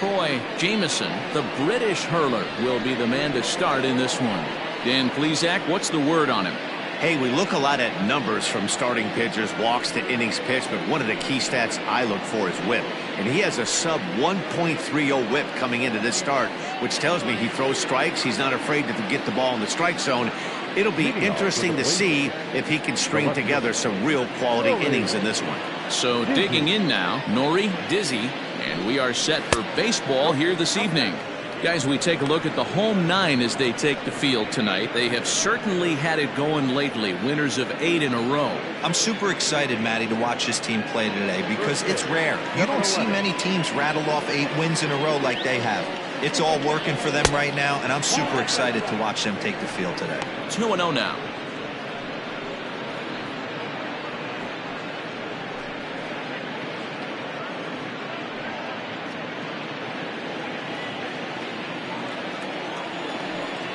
Troy Jamieson, the British hurler, will be the man to start in this one. Dan Plesac, what's the word on him? Hey, we look a lot at numbers from starting pitchers, walks to innings pitched, but one of the key stats I look for is whip. And he has a sub 1.30 whip coming into this start, which tells me he throws strikes. He's not afraid to get the ball in the strike zone. It'll be interesting to see if he can string together some real quality innings in this one. So digging in now, Nori, Dizzy, and we are set for baseball here this evening. Guys, we take a look at the home nine as they take the field tonight. They have certainly had it going lately, winners of 8 in a row. I'm super excited, Matty, to watch this team play today because it's rare. You don't see many teams rattle off 8 wins in a row like they have. It's all working for them right now, and I'm super excited to watch them take the field today. 2-0 now.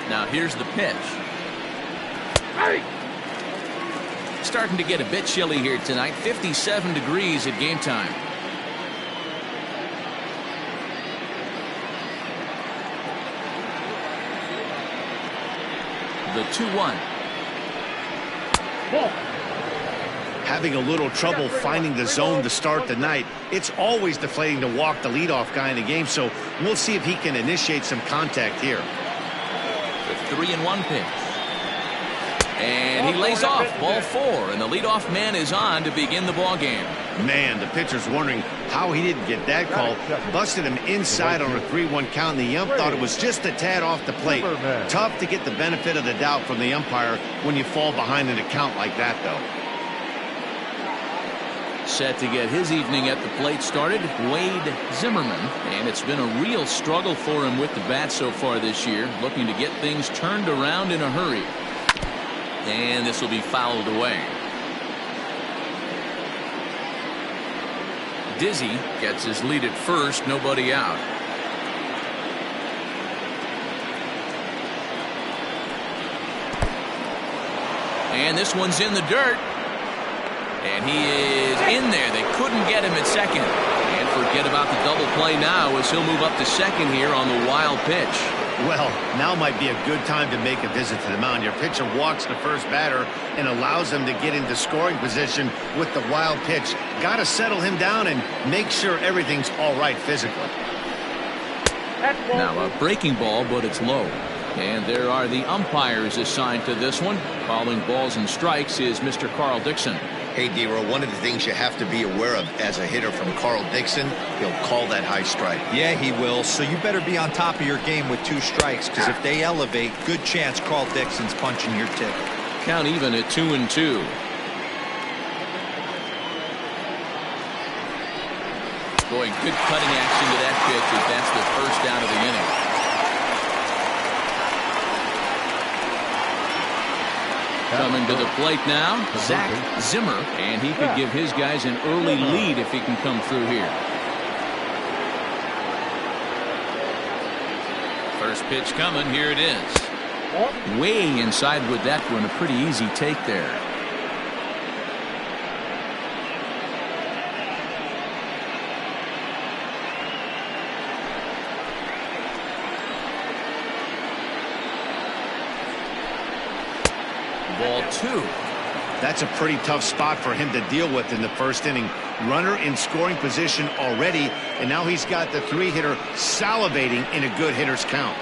Now here's the pitch. Starting to get a bit chilly here tonight. 57 degrees at game time. The 2-1. Having a little trouble finding the zone to start the night. It's always deflating to walk the leadoff guy in the game, so we'll see if he can initiate some contact here. The 3-1 pitch. And he lays off ball 4, and the leadoff man is on to begin the ball game. Man, the pitcher's wondering how he didn't get that call. Busted him inside on a 3-1 count, and the ump thought it was just a tad off the plate. Tough to get the benefit of the doubt from the umpire when you fall behind in a count like that, though. Set to get his evening at the plate started, Wade Zimmerman, and it's been a real struggle for him with the bat so far this year, looking to get things turned around in a hurry. And this will be fouled away. Dizzy gets his lead at first, nobody out. And this one's in the dirt. And he is in there. They couldn't get him at second. And forget about the double play now as he'll move up to second here on the wild pitch. Well, now might be a good time to make a visit to the mound. Your pitcher walks the first batter and allows him to get into scoring position with the wild pitch. Got to settle him down and make sure everything's all right physically. Now a breaking ball, but it's low. And there are the umpires assigned to this one. Calling balls and strikes is Mr. Carl Dixon. Hey, D-Row, one of the things you have to be aware of as a hitter from Carl Dixon, he'll call that high strike. Yeah, he will. So you better be on top of your game with 2 strikes, because if they elevate, good chance Carl Dixon's punching your tick. Count even at 2-2. Boy, good cutting action to that pitch as that's the first out of the inning. Coming to the plate now, Zach Zimmer, and he could give his guys an early lead if he can come through here. First pitch coming, here it is. Way inside with that one, a pretty easy take there. Ball 2. That's a pretty tough spot for him to deal with in the first inning. Runner in scoring position already, and now he's got the 3-hitter salivating in a good hitter's count.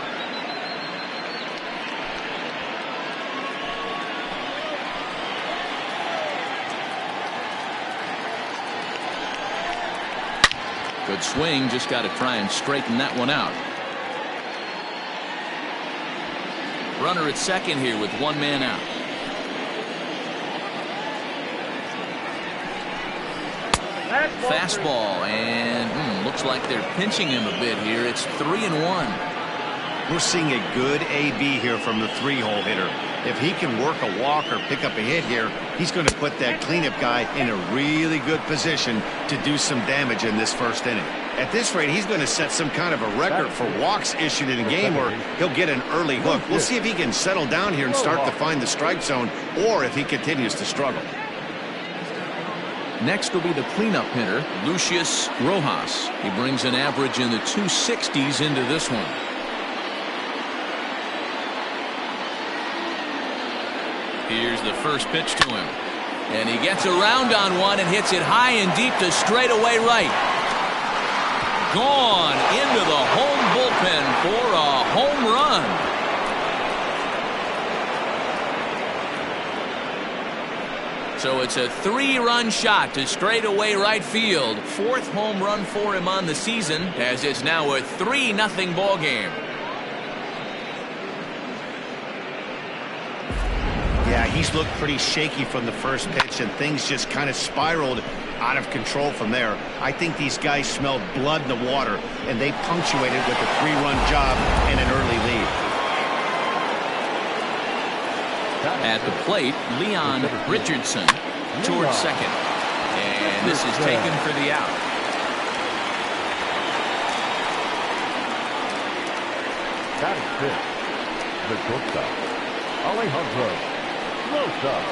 Good swing, just got to try and straighten that one out. Runner at second here with 1 man out. Fastball, and looks like they're pinching him a bit here. It's 3-1. We're seeing a good AB here from the 3-hole hitter. If he can work a walk or pick up a hit here, he's going to put that cleanup guy in a really good position to do some damage in this first inning. At this rate, he's going to set some kind of a record for walks issued in a game, or he'll get an early hook. We'll see if he can settle down here and start to find the strike zone, or if he continues to struggle. Next will be the cleanup hitter, Lucius Rojas. He brings an average in the 260s into this one. Here's the first pitch to him. And he gets around on one and hits it high and deep to straightaway right. Gone into the home bullpen for a home run. So it's a 3-run shot to straightaway right field. 4th home run for him on the season, as it's now a 3-0 ball game. Yeah, he's looked pretty shaky from the first pitch, and things just kind of spiraled out of control from there. I think these guys smelled blood in the water, and they punctuated with a 3-run job and an early lead. At the plate, Leon Richardson towards second. And this is taken for the out. Batting fifth, the shortstop, Alejandro Rosas.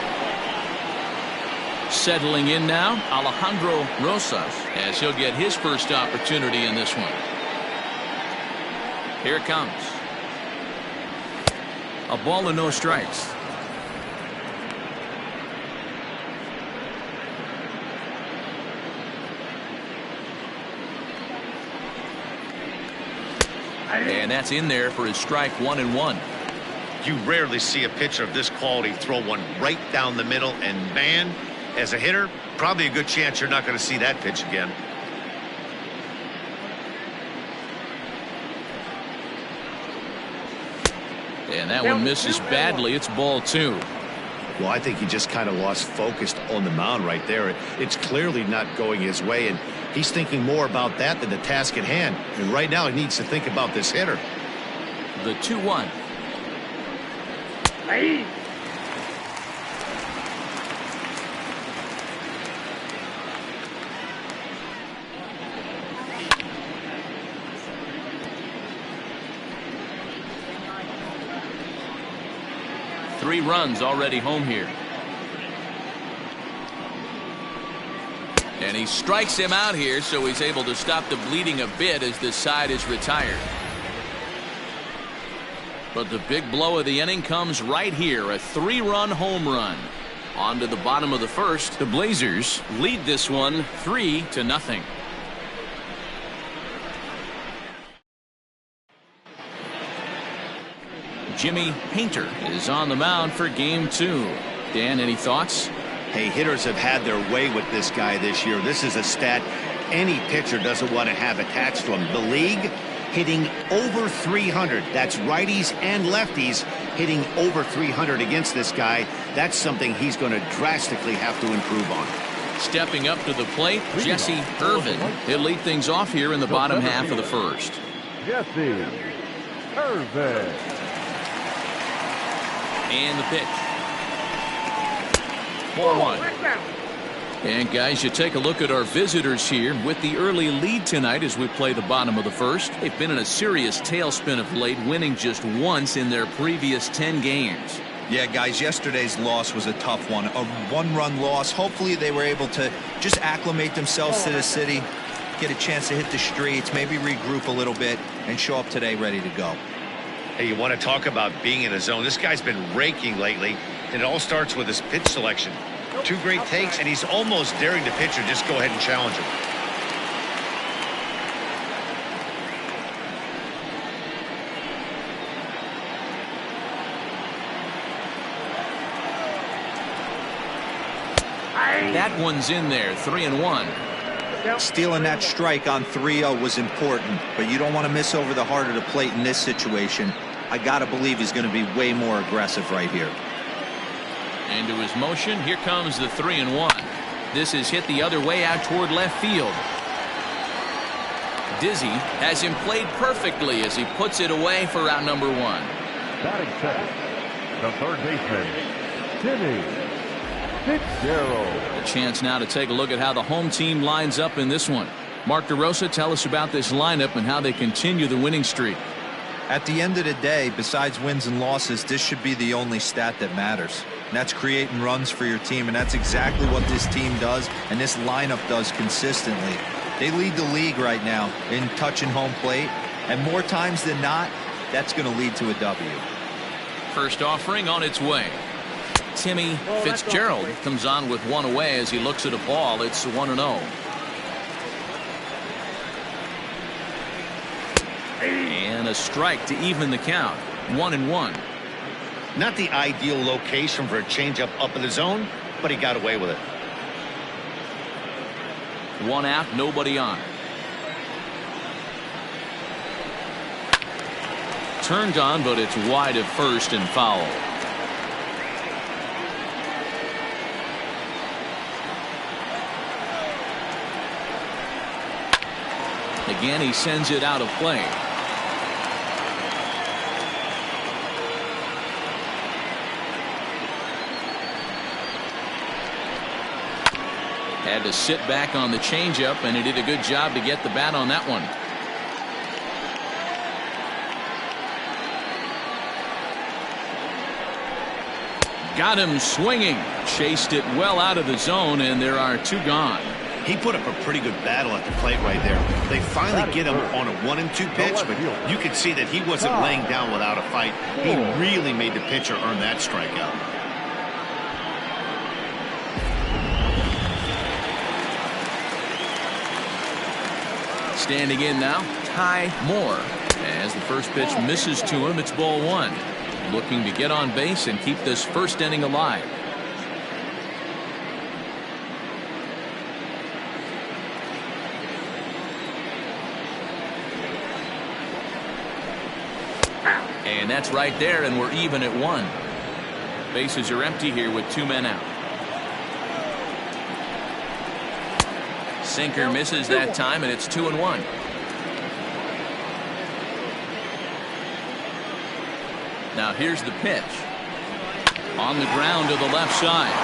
Settling in now, Alejandro Rosas, as he'll get his first opportunity in this one. Here it comes. A ball and no strikes. And that's in there for his strike 1-1. You rarely see a pitcher of this quality throw one right down the middle, and man, as a hitter, probably a good chance you're not going to see that pitch again. And that one misses badly. It's ball 2. Well, I think he just kind of lost focus on the mound right there. It's clearly not going his way, and he's thinking more about that than the task at hand. And right now he needs to think about this hitter. The 2-1. Hey. 3 runs already home here. And he strikes him out here, so he's able to stop the bleeding a bit as this side is retired. But the big blow of the inning comes right here, a 3-run home run. On to the bottom of the first. The Blazers lead this one 3-0. Jimmy Painter is on the mound for game 2. Dan, any thoughts? Hey, hitters have had their way with this guy this year. This is a stat any pitcher doesn't want to have attached to him. The league hitting over 300. That's righties and lefties hitting over 300 against this guy. That's something he's going to drastically have to improve on. Stepping up to the plate, Jesse Irvin. He'll lead things off here in the bottom half of the first. Jesse Irvin. And the pitch. 4-1. And guys, you take a look at our visitors here with the early lead tonight as we play the bottom of the first. They've been in a serious tailspin of late, winning just once in their previous 10 games. Yeah, guys, yesterday's loss was a tough one. A 1-run loss. Hopefully they were able to just acclimate themselves to the city, get a chance to hit the streets, maybe regroup a little bit, and show up today ready to go. Hey, you want to talk about being in a zone? This guy's been raking lately, and it all starts with his pitch selection. 2 great takes, and he's almost daring the pitcher just go ahead and challenge him. That one's in there, 3-1. Stealing that strike on 3-0 was important, but you don't want to miss over the heart of the plate in this situation. I got to believe he's going to be way more aggressive right here. Into his motion, here comes the 3-1. This is hit the other way out toward left field. Dizzy has him played perfectly as he puts it away for out number 1. Batting second, the third baseman, Timmy Fitzgerald. A chance now to take a look at how the home team lines up in this one. Mark DeRosa, tell us about this lineup and how they continue the winning streak. At the end of the day, besides wins and losses, this should be the only stat that matters. And that's creating runs for your team, and that's exactly what this team does and this lineup does consistently. They lead the league right now in touching home plate, and more times than not, that's going to lead to a W. First offering on its way. Timmy Fitzgerald comes on with one away as he looks at a ball. It's 1-0. And a strike to even the count. 1-1. Not the ideal location for a changeup up in the zone, but he got away with it. One out, nobody on. Turned on, but it's wide of first and foul. Again, he sends it out of play. Had to sit back on the changeup, and he did a good job to get the bat on that one. Got him swinging. Chased it well out of the zone, and there are two gone. He put up a pretty good battle at the plate right there. They finally get him on a 1-2 pitch, but you could see that he wasn't laying down without a fight. He really made the pitcher earn that strikeout. Standing in now, Ty Moore. As the first pitch misses to him, it's ball one. Looking to get on base and keep this first inning alive. And that's right there, and we're even at one. Bases are empty here with two men out. Sinker misses that time, and it's 2-1. Now here's the pitch. On the ground to the left side.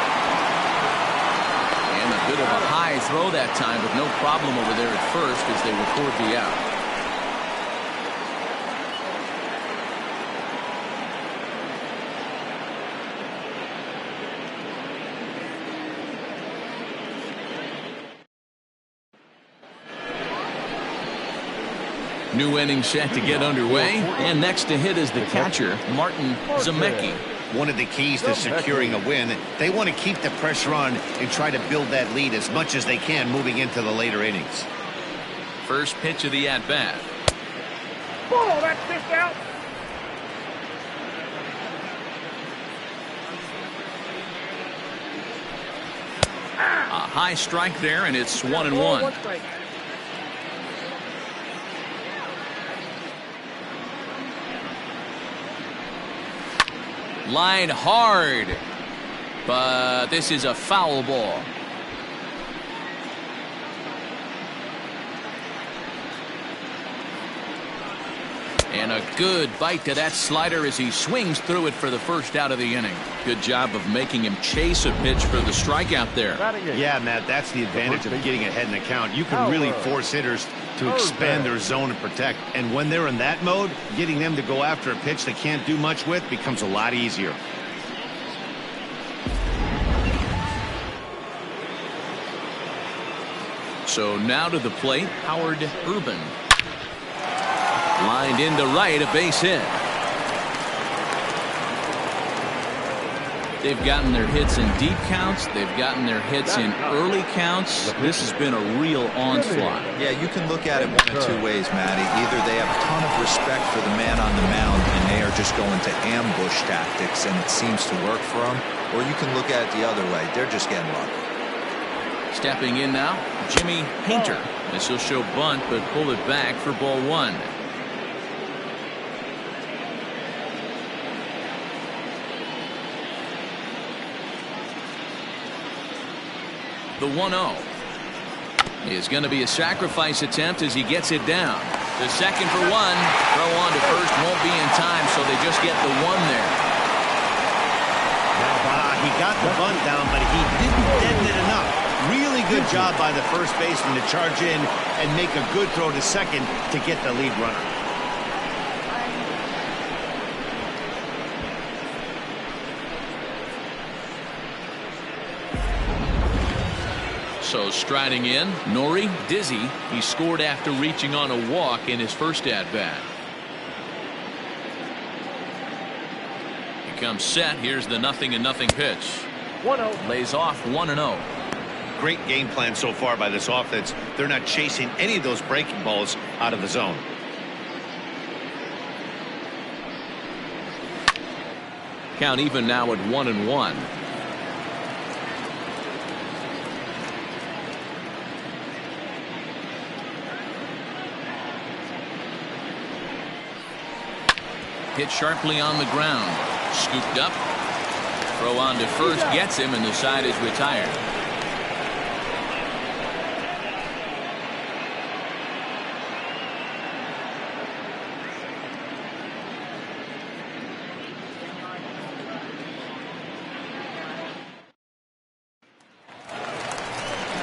And a bit of a high throw that time, but no problem over there at first as they record the out. New inning set to get underway, and next to hit is the catcher, Martin Zemecki. One of the keys to securing a win, they want to keep the pressure on and try to build that lead as much as they can moving into the later innings. First pitch of the at-bat. Ball, that's pitched out. A high strike there, and it's 1-1. Line hard, but this is a foul ball. And a good bite to that slider as he swings through it for the first out of the inning. Good job of making him chase a pitch for the strikeout there. Yeah, Matt, that's the advantage of getting ahead in the count. You can really force hitters to expand their zone and protect. And when they're in that mode, getting them to go after a pitch they can't do much with becomes a lot easier. So now to the plate, Howard Urban. Lined into right, a base hit. They've gotten their hits in deep counts. They've gotten their hits in early counts. This has been a real onslaught. Yeah, you can look at it one of two ways, Matty. Either they have a ton of respect for the man on the mound and they are just going to ambush tactics and it seems to work for them, or you can look at it the other way. They're just getting lucky. Stepping in now, Jimmy Painter. This will show bunt, but pull it back for ball one. The 1-0 is going to be a sacrifice attempt as he gets it down. The second for one. Throw on to first won't be in time, so they just get the one there. He got the bunt down, but he didn't deaden it enough. Really good job by the first baseman to charge in and make a good throw to second to get the lead runner. So striding in, Nori Dizzy. He scored after reaching on a walk in his first at-bat. He comes set. Here's the 0-0 pitch. 1-0. Lays off 1-0. Great game plan so far by this offense. They're not chasing any of those breaking balls out of the zone. Count even now at 1-1. Hit sharply on the ground. Scooped up. Throw on to first. Gets him, and the side is retired.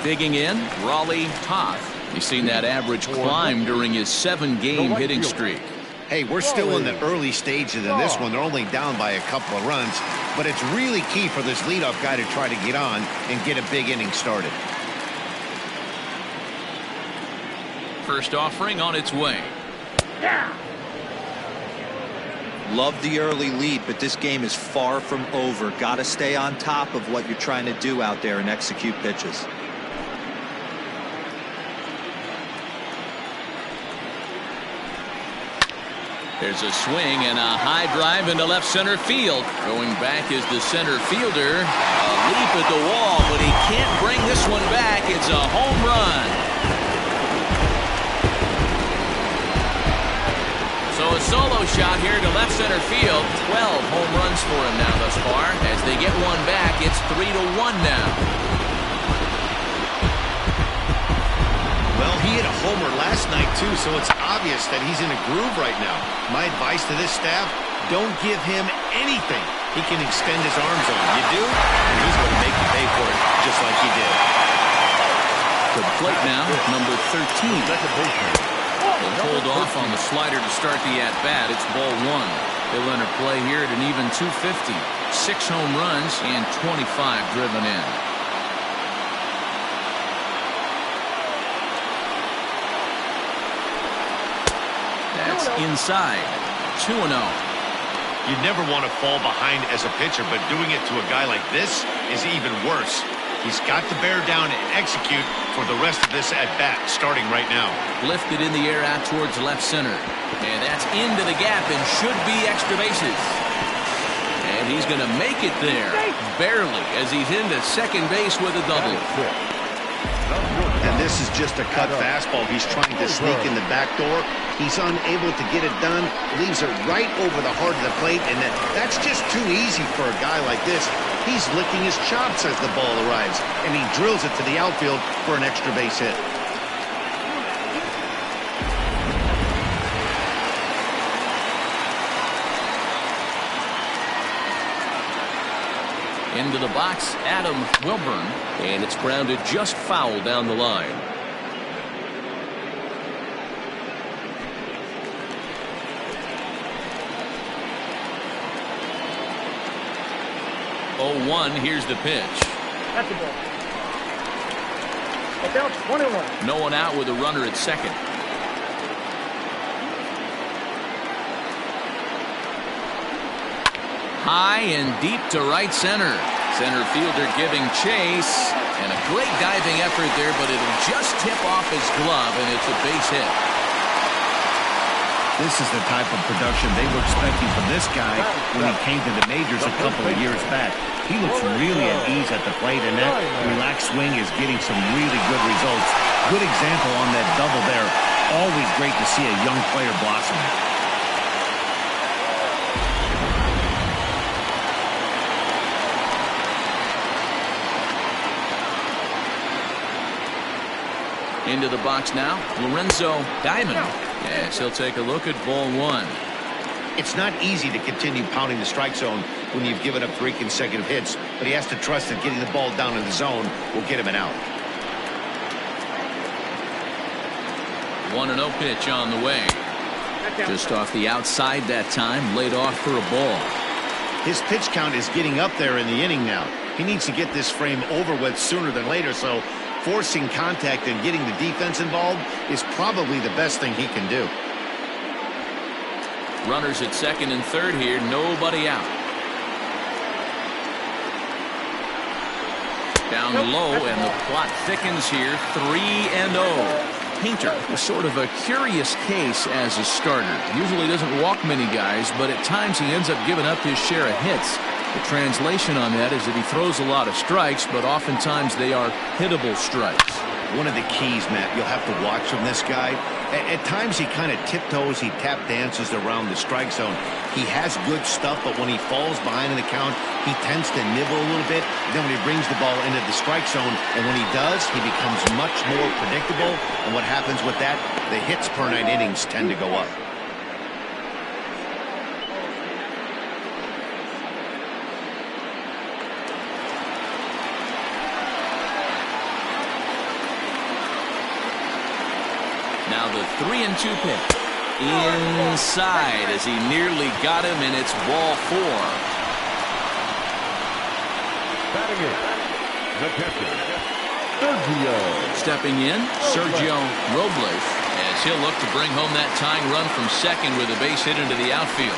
Digging in, Raleigh Toth. You've seen that average climb during his 7-game hitting streak. Hey, we're still in the early stages in this one. They're only down by a couple of runs, but it's really key for this leadoff guy to try to get on and get a big inning started. First offering on its way. Love the early lead, but this game is far from over. Got to stay on top of what you're trying to do out there and execute pitches. There's a swing and a high drive into left center field. Going back is the center fielder. A leap at the wall, but he can't bring this one back. It's a home run. So a solo shot here to left center field. 12 home runs for him now thus far. As they get one back, it's 3-1 now. Well, he hit a homer last night, too, so it's obvious that he's in a groove right now. My advice to this staff, don't give him anything he can extend his arms on. You do, and he's going to make you pay for it, just like he did. To the plate now, number 13. They'll hold off on the slider to start the at-bat. It's ball one. He'll enter play here at an even 250. 6 home runs and 25 driven in. That's inside. 2-0. You never want to fall behind as a pitcher, but doing it to a guy like this is even worse. He's got to bear down and execute for the rest of this at-bat, starting right now. Lifted in the air out towards left center. And that's into the gap and should be extra bases. And he's going to make it there. Barely, as he's into second base with a double. And this is just a cut fastball. He's trying to sneak in the back door. He's unable to get it done. Leaves it right over the heart of the plate. And that's just too easy for a guy like this. He's licking his chops as the ball arrives. And he drills it to the outfield for an extra base hit. Into the box, Adam Wilburn, and it's grounded just foul down the line. Oh, 1, here's the pitch. That's the ball. It's out, 1-1. No one out with a runner at second. High and deep to right center. Center fielder giving chase. And a great diving effort there, but it'll just tip off his glove, and it's a base hit. This is the type of production they were expecting from this guy when he came to the majors a couple of years back. He looks really at ease at the plate, and that relaxed swing is getting some really good results. Good example on that double there. Always great to see a young player blossom. Into the box now, Lorenzo Diamond. Yes, he'll take a look at ball one. It's not easy to continue pounding the strike zone when you've given up 3 consecutive hits, but he has to trust that getting the ball down in the zone will get him an out. 1-0 pitch on the way. Just off the outside that time, laid off for a ball. His pitch count is getting up there in the inning now. He needs to get this frame over with sooner than later, so forcing contact and getting the defense involved is probably the best thing he can do. Runners at second and third here, nobody out. Down low, and the plot thickens here. 3-0. Painter is sort of a curious case as a starter. Usually doesn't walk many guys, but at times he ends up giving up his share of hits. The translation on that is that he throws a lot of strikes, but oftentimes they are hittable strikes. One of the keys, Matt, you'll have to watch from this guy. At times he kind of tiptoes, he tap dances around the strike zone. He has good stuff, but when he falls behind in the count, he tends to nibble a little bit. Then when he brings the ball into the strike zone, and when he does, he becomes much more predictable. And what happens with that? The hits per 9 innings tend to go up. Now the 3-2 pitch. Inside as he nearly got him, and it's ball 4. Batting in, the catcher, Sergio. Stepping in, Sergio Robles, as he'll look to bring home that tying run from second with a base hit into the outfield.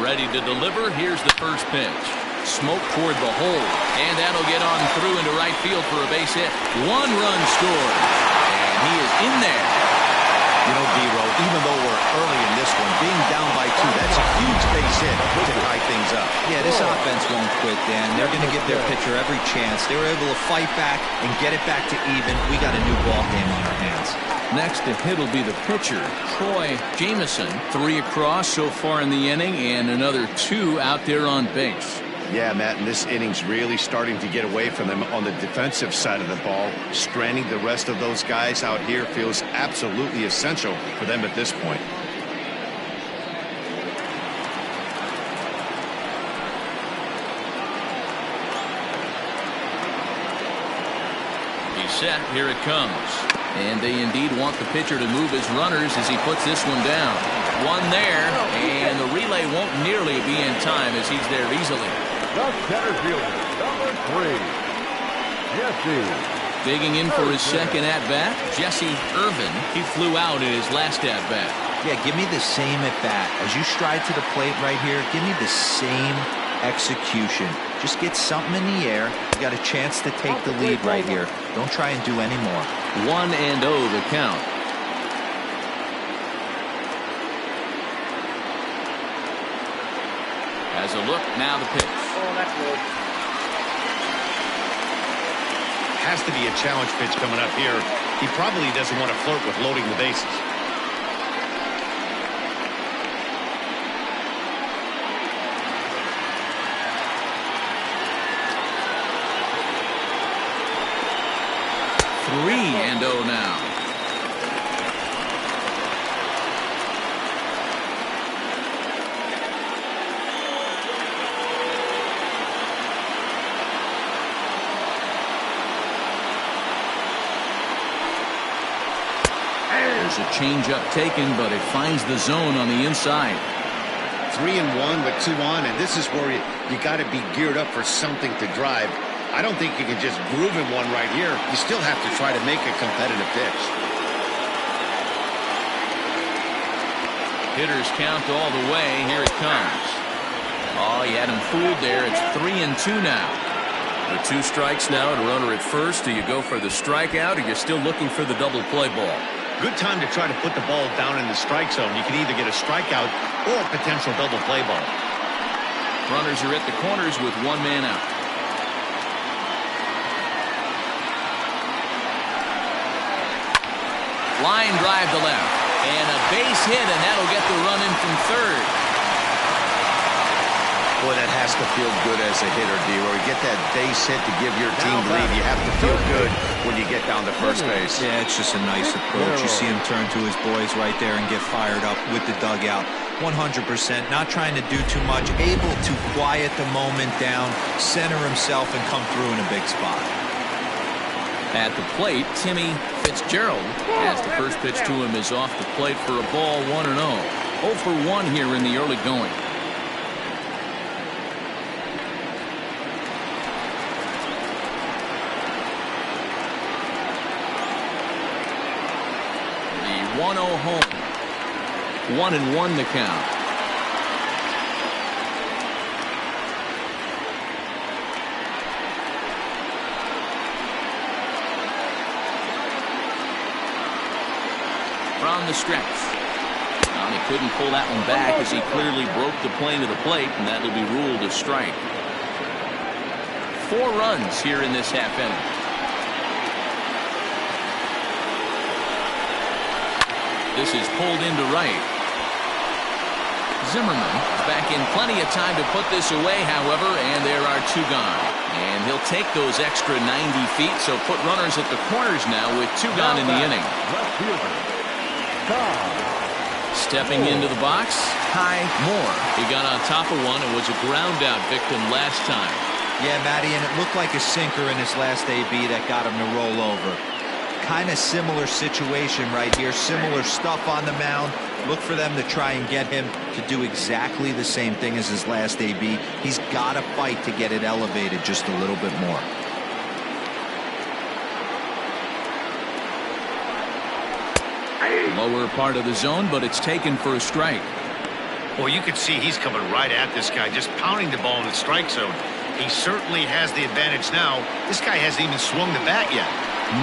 Ready to deliver. Here's the first pitch. Smoke toward the hole, and that'll get on through into right field for a base hit. 1 run scored, and he is in there. You know, D-Row, even though we're early in this one, being down by 2, that's a huge base hit to tie things up. Yeah, this offense won't quit, Dan. They're going to give their pitcher every chance. They were able to fight back and get it back to even. We got a new ball game on our hands. Next to hit will be the pitcher, Troy Jamison. 3 across so far in the inning, and another 2 out there on base. Yeah, Matt, and this inning's really starting to get away from them on the defensive side of the ball. Stranding the rest of those guys out here feels absolutely essential for them at this point. He's set. Here it comes. And they indeed want the pitcher to move his runners as he puts this one down. 1 there, and the relay won't nearly be in time as he's there easily. The center fielder, number 3, Jesse. Digging in for his second at-bat, Jesse Irvin. He flew out in his last at-bat. Yeah, give me the same at-bat. As you stride to the plate right here, give me the same execution. Just get something in the air. You got a chance to take the lead right here. Don't try and do any more. 1-0 the count. As a look, now the pitch. Oh, that's good. Has to be a challenge pitch coming up here. He probably doesn't want to flirt with loading the bases. And 0 now. There's a changeup taken, but it finds the zone on the inside. 3-1 with 2 on, and this is where you got to be geared up for something to drive. I don't think you can just groove in one right here. You still have to try to make a competitive pitch. Hitters count all the way. Here it comes. Oh, you had him fooled there. It's 3-2 now. With 2 strikes now and a runner at first. Do you go for the strikeout, or you're still looking for the double play ball? Good time to try to put the ball down in the strike zone. You can either get a strikeout or a potential double play ball. Runners are at the corners with 1 man out. Line drive to left, and a base hit, and that'll get the run in from third. Boy, that has to feel good as a hitter, D-Roy. You get that base hit to give your team the lead. You have to feel good when you get down to first base. Yeah, it's just a nice approach. You see him turn to his boys right there and get fired up with the dugout. 100%, not trying to do too much, able to quiet the moment down, center himself, and come through in a big spot. At the plate, Timmy Fitzgerald, as the first pitch to him is off the plate for a ball, 1-0. 0 for 1 here in the early going. 1-0 home. 1-1 the count. From the stretch. Well, he couldn't pull that one back as he clearly broke the plane to the plate, and that'll be ruled a strike. 4 runs here in this half inning. This is pulled into right. Zimmerman back in plenty of time to put this away, however, and there are 2 gone. And he'll take those extra 90 feet, so put runners at the corners now with 2 gone in the inning. Stepping into the box, Ty Moore. He got on top of one and was a ground out victim last time. Yeah, Matty, and it looked like a sinker in his last AB that got him to roll over. Kind of similar situation right here. Similar stuff on the mound. Look for them to try and get him to do exactly the same thing as his last AB. He's got to fight to get it elevated just a little bit more. Lower part of the zone, but it's taken for a strike. Well, you can see he's coming right at this guy, just pounding the ball in the strike zone. He certainly has the advantage now. This guy hasn't even swung the bat yet.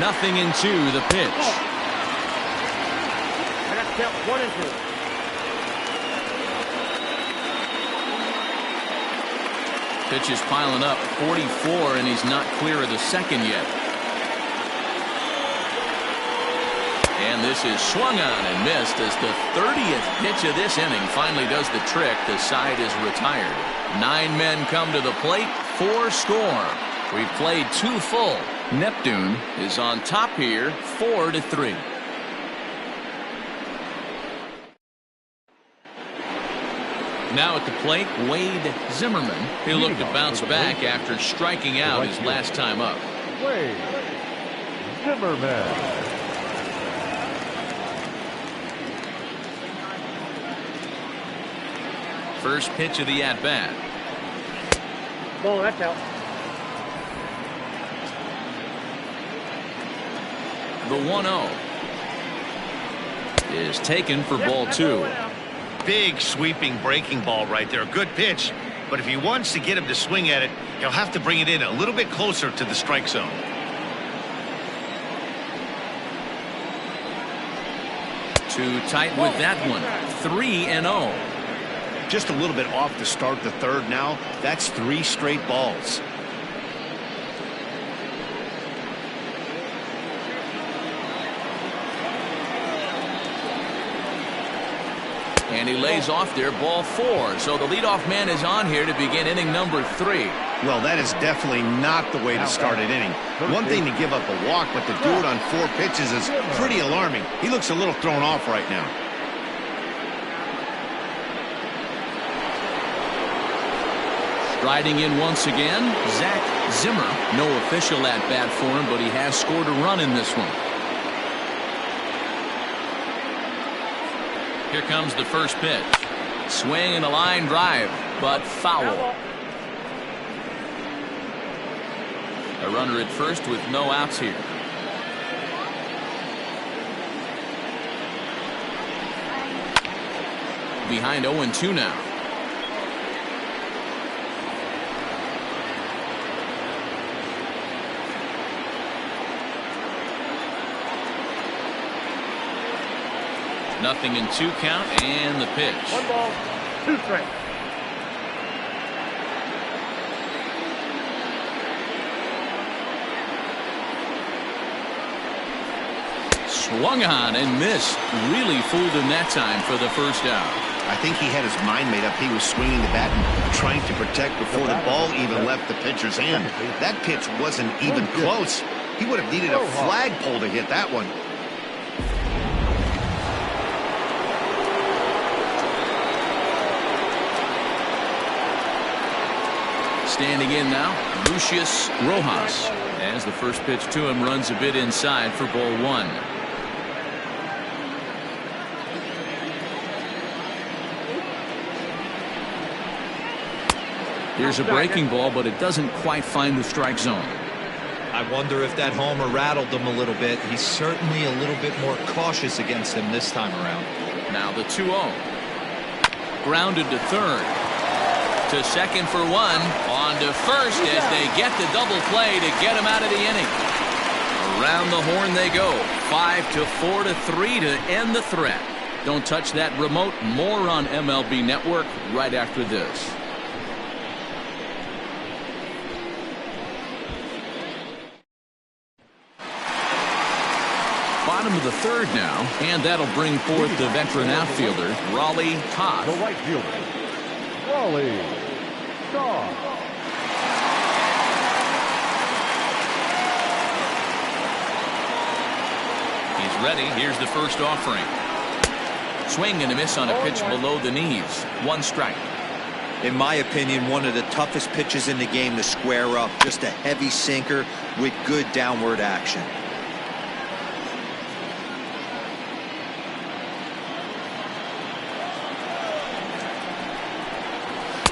Nothing into the pitch. I got to count 1 and 2. Pitch is piling up, 44, and he's not clear of the second yet. And this is swung on and missed as the 30th pitch of this inning finally does the trick. The side is retired. 9 men come to the plate, 4 score. We've played 2 full. Neptune is on top here, 4-3. Now at the plate, Wade Zimmerman. He'll look to bounce back after striking out his last time up. Wade Zimmerman. First pitch of the at-bat. Ball, that's out. The 1-0 is taken for ball 2. Big sweeping breaking ball right there. Good pitch. But if he wants to get him to swing at it, he'll have to bring it in a little bit closer to the strike zone. Too tight with that one. 3-0. Just a little bit off to start the third now. That's 3 straight balls. And he lays off there, ball 4. So the leadoff man is on here to begin inning number 3. Well, that is definitely not the way to start an inning. One thing to give up a walk, but to do it on 4 pitches is pretty alarming. He looks a little thrown off right now. Riding in once again, Zach Zimmer. No official at-bat for him, but he has scored a run in this one. Here comes the first pitch. Swing and a line drive, but foul. A runner at first with no outs here. Behind 0-2 now. Nothing in 2 count, and the pitch. 1 ball, 2 strikes. Swung on and missed. Really fooled him that time for the first out. I think he had his mind made up. He was swinging the bat and trying to protect before the ball even left the pitcher's hand. That pitch wasn't even close. He would have needed a flagpole to hit that one. Standing in now, Lucius Rojas. As the first pitch to him runs a bit inside for ball 1. Here's a breaking ball, but it doesn't quite find the strike zone. I wonder if that homer rattled him a little bit. He's certainly a little bit more cautious against him this time around. Now the 2-0. Grounded to third. To second for one. On to first as they get the double play to get him out of the inning. Around the horn they go. 5-4 to 3 to end the threat. Don't touch that remote. More on MLB Network right after this. Bottom of the third now, and that'll bring forth the veteran outfielder, Raleigh Todd. The right fielder, Raleigh Todd. He's ready. Here's the first offering. Swing and a miss on a pitch below the knees. 1 strike. In my opinion, one of the toughest pitches in the game to square up. Just a heavy sinker with good downward action.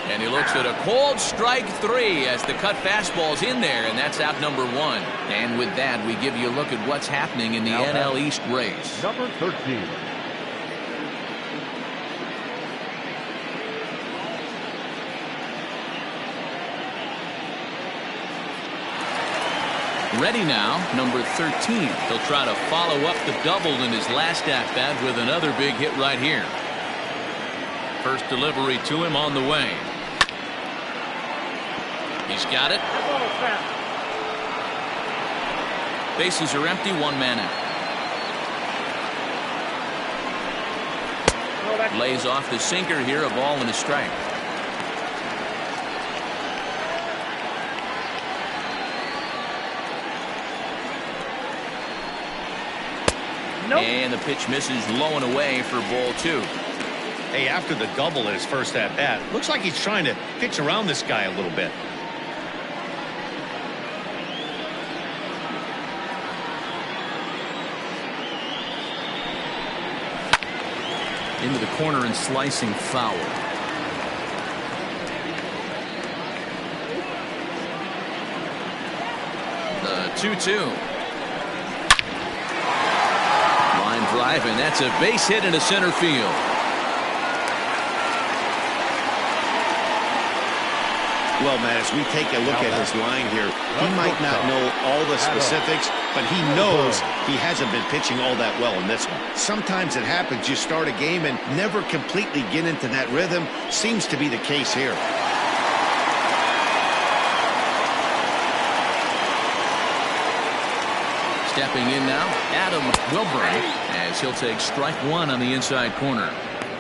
And he looks at a cold strike 3 as the cut fastball's in there, and that's out number 1. And with that, we give you a look at what's happening in the NL East race. Number 13. Ready now, number 13. He'll try to follow up the double in his last at-bat with another big hit right here. First delivery to him on the way. He's got it. Bases are empty, 1 man out. Lays off the sinker here, a ball and a strike. And the pitch misses low and away for ball 2. Hey, after the double in his first at-bat, looks like he's trying to pitch around this guy a little bit. Into the corner and slicing foul. The 2-2. Line drive, and that's a base hit into center field. Well, man, as we take a look at his line here, he might not know all the specifics, but he knows he hasn't been pitching all that well in this one. Sometimes it happens, you start a game and never completely get into that rhythm. Seems to be the case here. Stepping in now, Adam Wilburn, as he'll take strike 1 on the inside corner.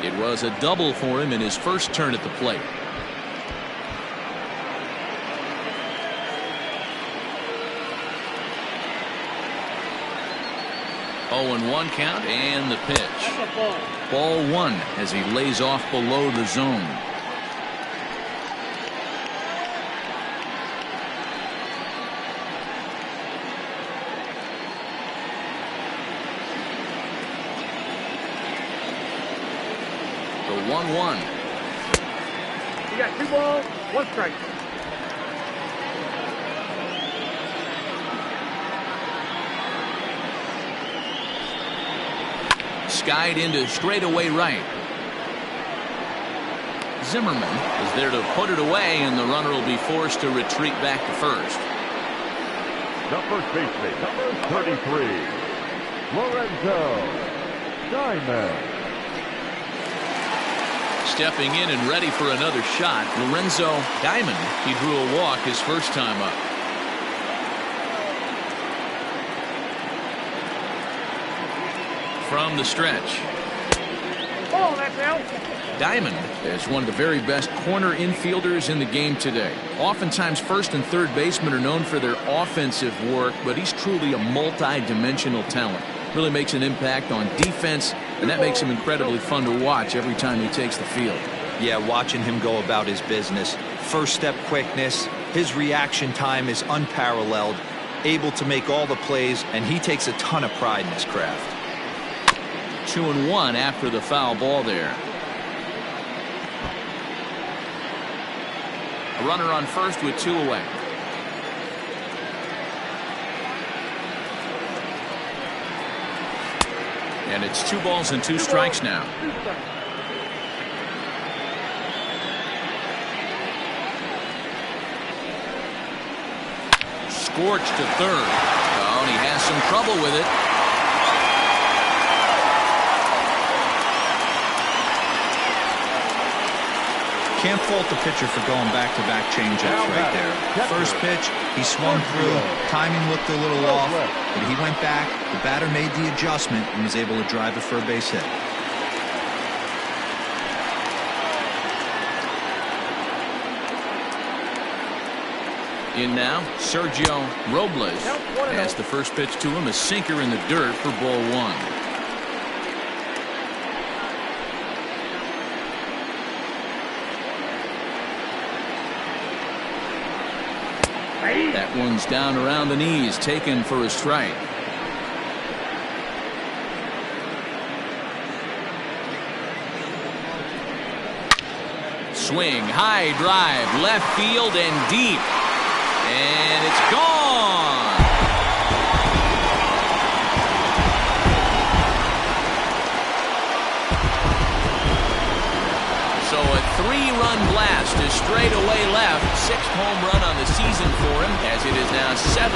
It was a double for him in his first turn at the plate. 0-1 count, and the pitch. Ball 1 as he lays off below the zone. The 1-1. You got 2 balls, 1 strike. Skied into straightaway right. Zimmerman is there to put it away, and the runner will be forced to retreat back to first. The first baseman, number 33, Lorenzo Diamond. Stepping in and ready for another shot, Lorenzo Diamond. He drew a walk his first time up. From the stretch. Oh, that's out. Diamond is one of the very best corner infielders in the game today. Oftentimes first and third basemen are known for their offensive work, but he's truly a multi-dimensional talent. Really makes an impact on defense, and that makes him incredibly fun to watch every time he takes the field. Yeah, watching him go about his business. First step quickness, his reaction time is unparalleled, able to make all the plays, and he takes a ton of pride in his craft. 2-1 after the foul ball there. A runner on first with 2 away. And it's 2 balls and 2 strikes now. Scorched to third. Oh, and he has some trouble with it. Can't fault the pitcher for going back-to-back changeups right there. First pitch, he swung through. Timing looked a little off, but he went back. The batter made the adjustment and was able to drive it for a base hit. In now, Sergio Robles, as the first pitch to him, a sinker in the dirt for ball 1. That one's down around the knees, taken for a strike. Swing, high drive, left field and deep. And it's gone. So a 3-run blast to straightaway left. 6th home run on the season for him, as it is now 7-3.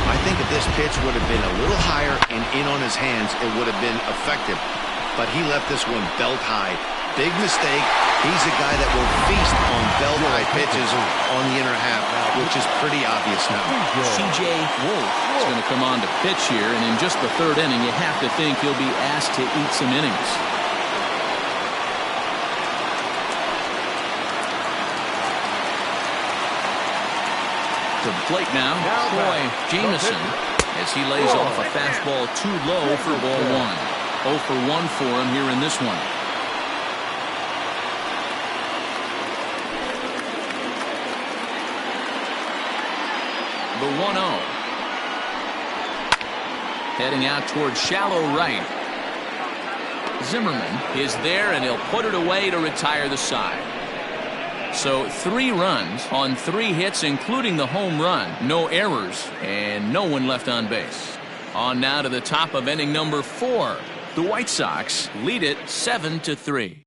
I think if this pitch would have been a little higher and in on his hands, it would have been effective. But he left this one belt high. Big mistake. He's a guy that will feast on belt high pitches on the inner half, which is pretty obvious now. C.J. Wolf is going to come on to pitch here, and in just the 3rd inning, you have to think he'll be asked to eat some innings. To the plate now, Troy Jamison, as he lays off a fastball too low for ball 1. 0 for 1 for him here in this one. The 1-0. Heading out towards shallow right. Zimmerman is there, and he'll put it away to retire the side. So 3 runs on 3 hits, including the home run. No errors, and no one left on base. On now to the top of inning number 4. The White Sox lead it 7-3.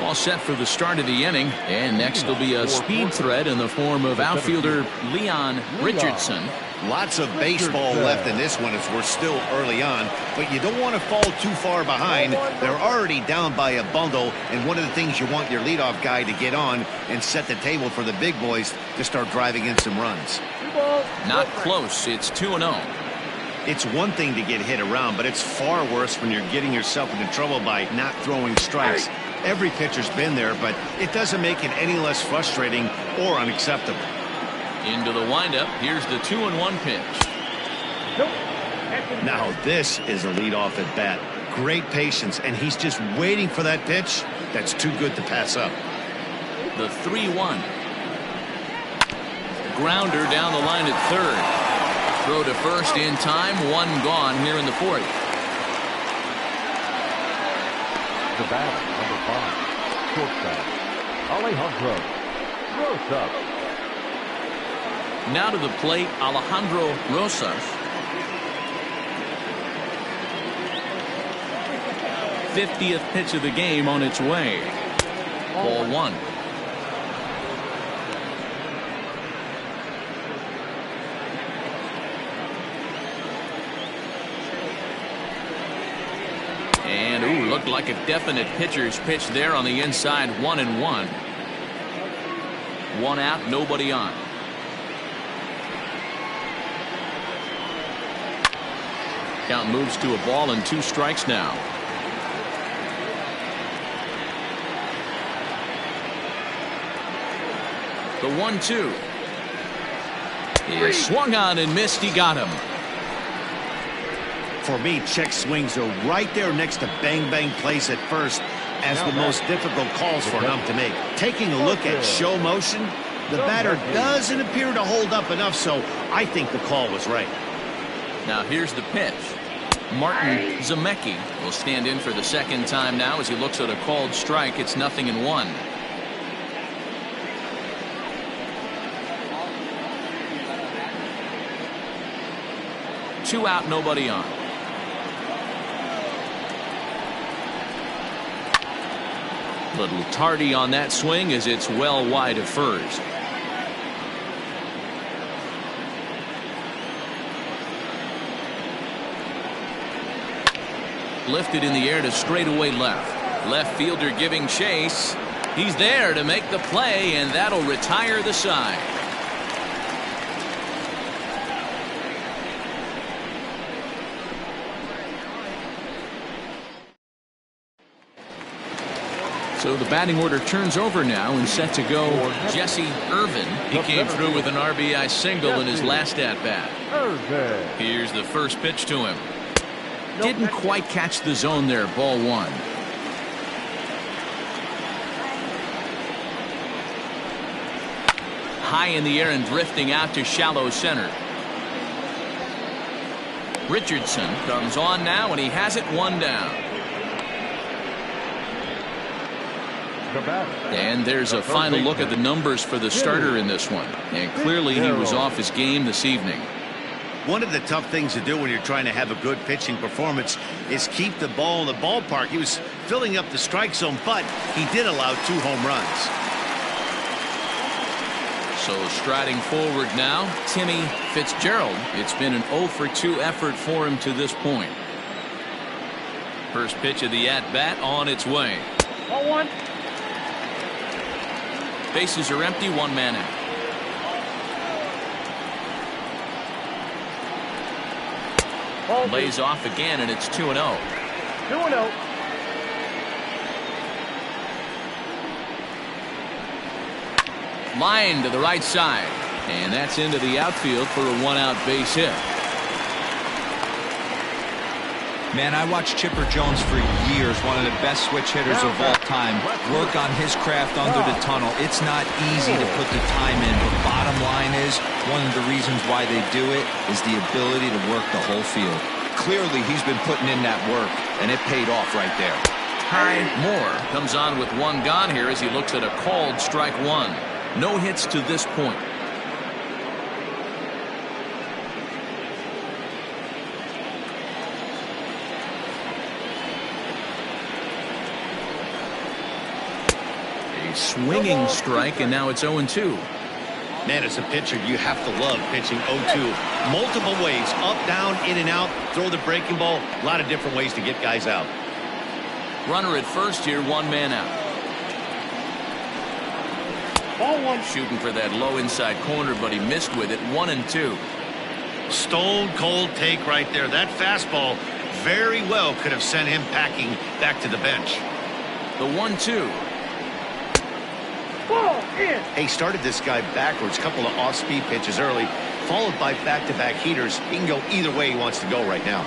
All set for the start of the inning, and next will be a speed threat in the form of outfielder Leon Richardson. Lots of baseball left in this one as we're still early on, but you don't want to fall too far behind. They're already down by a bundle, and one of the things you want your leadoff guy to get on and set the table for the big boys to start driving in some runs. Not close. It's 2-0. It's one thing to get hit around, but it's far worse when you're getting yourself into trouble by not throwing strikes. Every pitcher's been there, but it doesn't make it any less frustrating or unacceptable. Into the windup. Here's the 2-1 pitch. Now this is a leadoff at bat. Great patience, and he's just waiting for that pitch. That's too good to pass up. The 3-1. Grounder down the line at third. Throw to first in time. 1 gone here in the 4th. The batter, number 5, shortstop, Alejandro Rosas. Now to the plate, Alejandro Rosas. 50th pitch of the game on its way. Ball 1. And ooh, looked like a definite pitcher's pitch there on the inside. 1-1. 1 out, nobody on. Count moves to a ball and 2 strikes now. The 1-2 is swung on and missed. He got him. For me, check swings are right there next to bang bang plays at first as the most difficult calls for an ump to make. Taking a look at show motion, the batter doesn't appear to hold up enough, so I think the call was right. Now here's the pitch. Martin Zemecki will stand in for the second time now as he looks at a called strike. It's 0-1. 2 out, nobody on. Little tardy on that swing as it's well wide of first. Lifted in the air to straightaway left. Left fielder giving chase. He's there to make the play, and that'll retire the side. So the batting order turns over now and set to go. Jesse Irvin. He came through with an RBI single in his last at-bat. Here's the first pitch to him. Didn't quite catch the zone there. Ball 1. High in the air and drifting out to shallow center. Richardson comes on now, and he has it 1 down. And there's a final look at the numbers for the starter in this one. And clearly he was off his game this evening. One of the tough things to do when you're trying to have a good pitching performance is keep the ball in the ballpark. He was filling up the strike zone, but he did allow 2 home runs. So striding forward now, Timmy Fitzgerald. It's been an 0 for 2 effort for him to this point. First pitch of the at-bat on its way. 0-1. Bases are empty, 1 man out. Lays off again, and it's 2-0. 2-0. Line to the right side, and that's into the outfield for a 1-out base hit. Man, I watched Chipper Jones for years, one of the best switch hitters of all time. Work on his craft under the tunnel. It's not easy to put the time in, but bottom line is, one of the reasons why they do it is the ability to work the whole field. Clearly, he's been putting in that work, and it paid off right there. Ty Moore comes on with 1 gone here as he looks at a called strike 1. No hits to this point. A swinging strike, and now it's 0-2. Man, as a pitcher, you have to love pitching 0-2. Multiple ways, up, down, in and out, throw the breaking ball. A lot of different ways to get guys out. Runner at first here, 1 man out. Ball 1. Shooting for that low inside corner, but he missed with it. 1-2. Stone cold take right there. That fastball very well could have sent him packing back to the bench. The 1-2. Ball in. He started this guy backwards, a couple of off-speed pitches early, followed by back-to-back heaters. He can go either way he wants to go right now.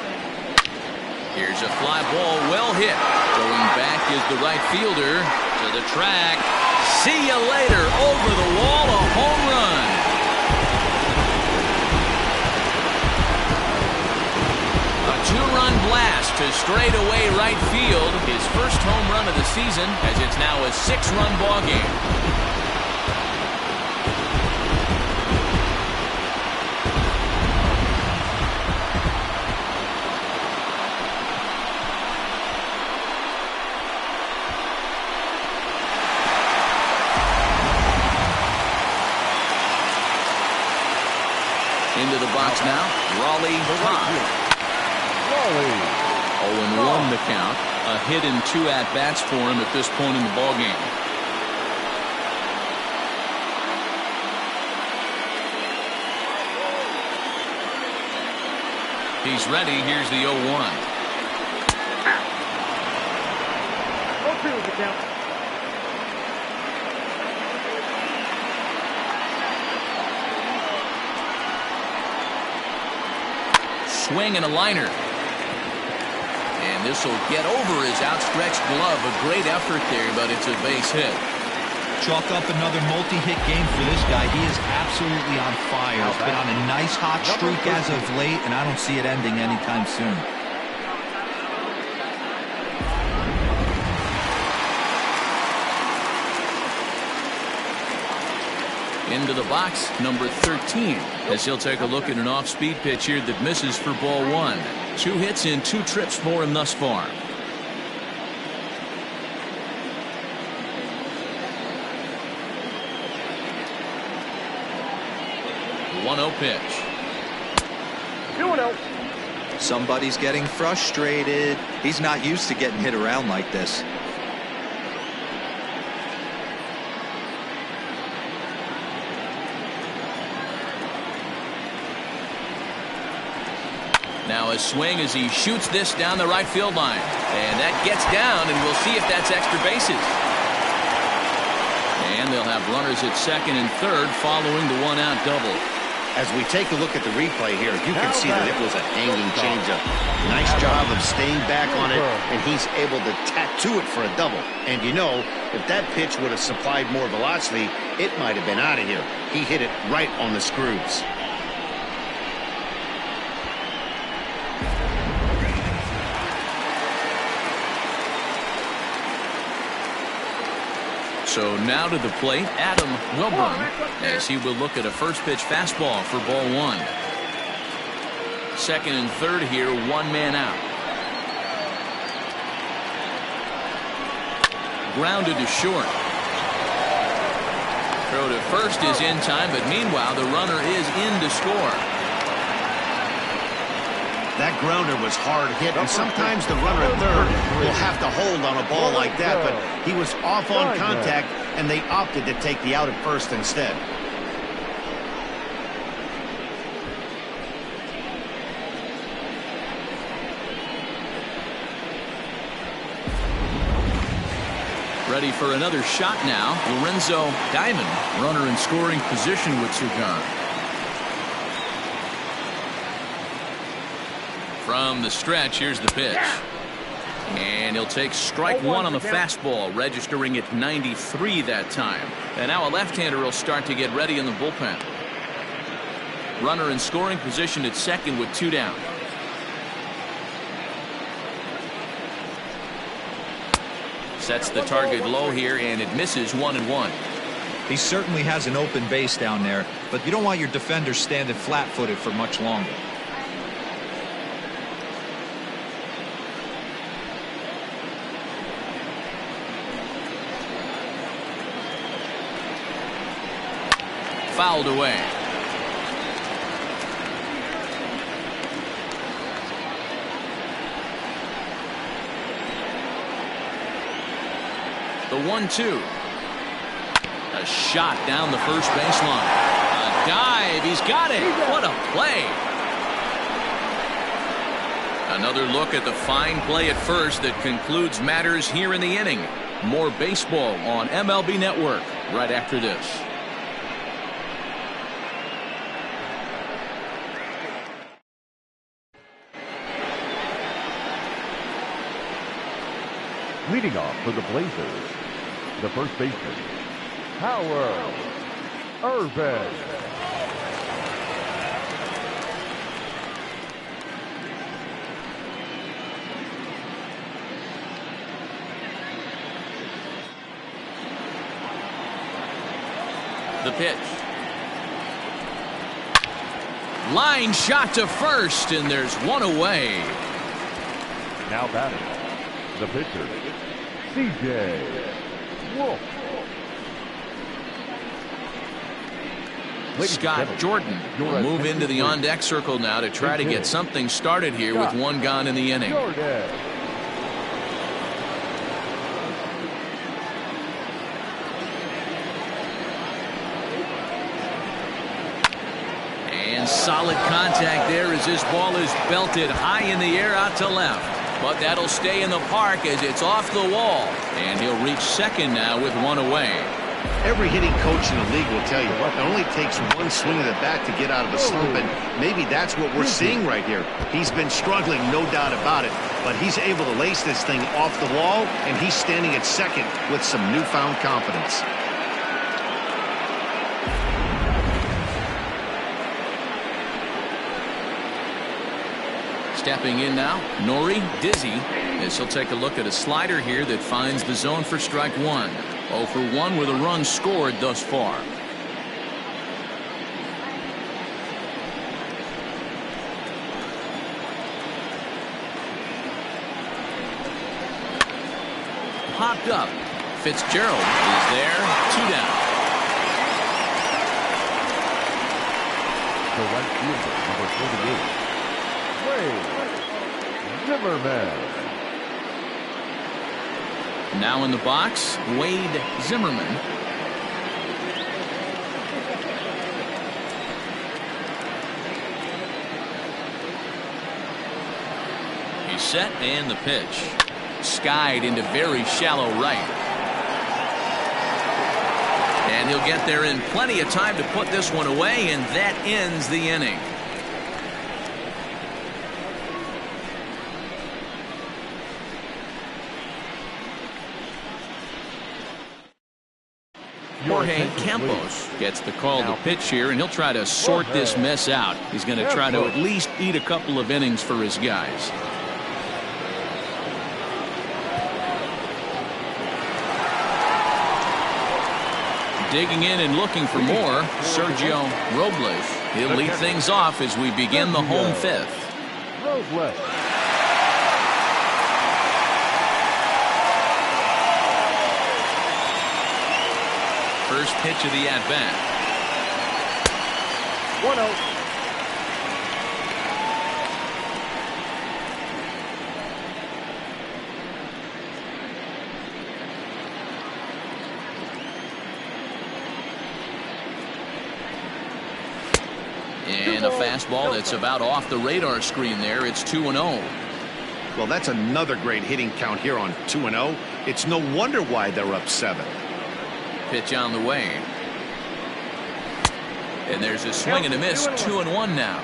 Here's a fly ball, well hit. Going back is the right fielder to the track. See you later. Over the wall, a home run. A 2-run blast to straightaway right field. His first home run of the season, as it's now a 6-run ball game. Into the box now, Raleigh Todd. 0-1 the count. A hit in 2 at-bats for him at this point in the ball game. He's ready. Here's the 0-1. 0-2 is the count. Swing and a liner. And this will get over his outstretched glove. A great effort there, but it's a base hit. Chalk up another multi-hit game for this guy. He is absolutely on fire. He's been on a nice hot streak as of late, and I don't see it ending anytime soon. Into the box, number 13, as he'll take a look at an off-speed pitch here that misses for ball 1. 2 hits in 2 trips for him thus far. 1-0 pitch. 2-0. Somebody's getting frustrated. He's not used to getting hit around like this. Now a swing as he shoots this down the right field line. And that gets down, and we'll see if that's extra bases. And they'll have runners at second and third following the 1-out double. As we take a look at the replay here, you can see that it was a hanging changeup. Nice job of staying back on it, and he's able to tattoo it for a double. And you know, if that pitch would have supplied more velocity, it might have been out of here. He hit it right on the screws. So now to the plate, Adam Wilburn, as he will look at a first pitch fastball for ball 1. Second and third here, 1 man out. Grounded to short. Throw to first is in time, but meanwhile the runner is in to score. That grounder was hard hit, and sometimes the runner at third will have to hold on a ball like that, but he was off on contact, and they opted to take the out at first instead. Ready for another shot now. Lorenzo Diamond, runner in scoring position with 2 gone. From the stretch, here's the pitch. And he'll take strike 1 on the fastball, registering at 93 that time. And now a left-hander will start to get ready in the bullpen. Runner in scoring position at second with 2 down. Sets the target low here, and it misses 1-1. He certainly has an open base down there, but you don't want your defender standing flat-footed for much longer. Fouled away. The 1-2. A shot down the first baseline. A dive. He's got it. What a play. Another look at the fine play at first that concludes matters here in the inning. More baseball on MLB Network right after this. Leading off for the Blazers, the first baseman, Howard Irvin. The pitch. Line shot to first, and there's 1 away. Now batting, the pitcher, C.J. Wolf. Scott Jordan will move into the on-deck circle now to try to get something started here with 1 gone in the inning. And solid contact there as this ball is belted high in the air out to left. But that'll stay in the park as it's off the wall. And he'll reach second now with 1 away. Every hitting coach in the league will tell you it only takes 1 swing of the bat to get out of a slump, and maybe that's what we're seeing right here. He's been struggling, no doubt about it, but he's able to lace this thing off the wall, and he's standing at second with some newfound confidence. Stepping in now, Nori Dizzy, as he'll take a look at a slider here that finds the zone for strike 1. 0 for 1 with a run scored thus far. popped up. Fitzgerald is there. 2 down. The right fielder, number 48, Wade Zimmerman. Now in the box, Wade Zimmerman. He's set, and the pitch. Skied into very shallow right. And he'll get there in plenty of time to put this one away, and that ends the inning. Jorge Campos gets the call to pitch here, and he'll try to sort this mess out. He's going to try to at least eat a couple of innings for his guys. Digging in and looking for more, Sergio Robles. He'll lead things off as we begin the home fifth. Robles. First pitch of the at-bat. 1-0. And a fastball that's about off the radar screen there. It's 2-0. Well, that's another great hitting count here on 2-0. It's no wonder why they're up 7. Pitch on the way. And there's a swing and a miss. 2-1 now.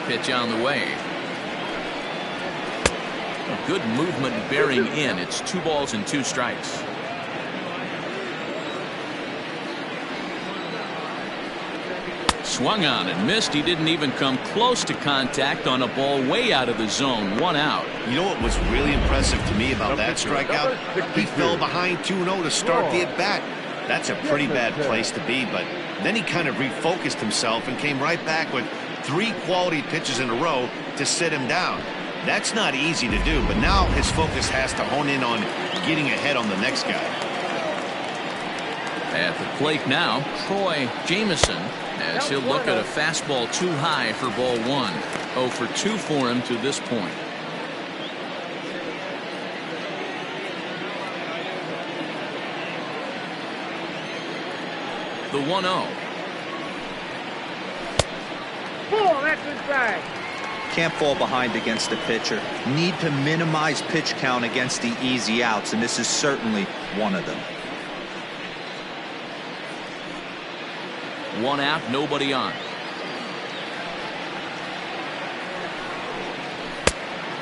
Pitch on the way. Good movement bearing in. It's 2 balls and 2 strikes. Swung on and missed. He didn't even come close to contact on a ball way out of the zone. 1 out. You know what was really impressive to me about that strikeout? He fell behind 2-0 to start the at-bat. That's a pretty bad place to be, but then he kind of refocused himself and came right back with 3 quality pitches in a row to sit him down. That's not easy to do, but now his focus has to hone in on getting ahead on the next guy. At the plate now, Troy Jamison, as he'll look at a fastball too high for ball 1. 0 for 2 for him to this point. The 1-0. Ball, that's inside. Can't fall behind against the pitcher. Need to minimize pitch count against the easy outs, and this is certainly one of them. 1 out, nobody on.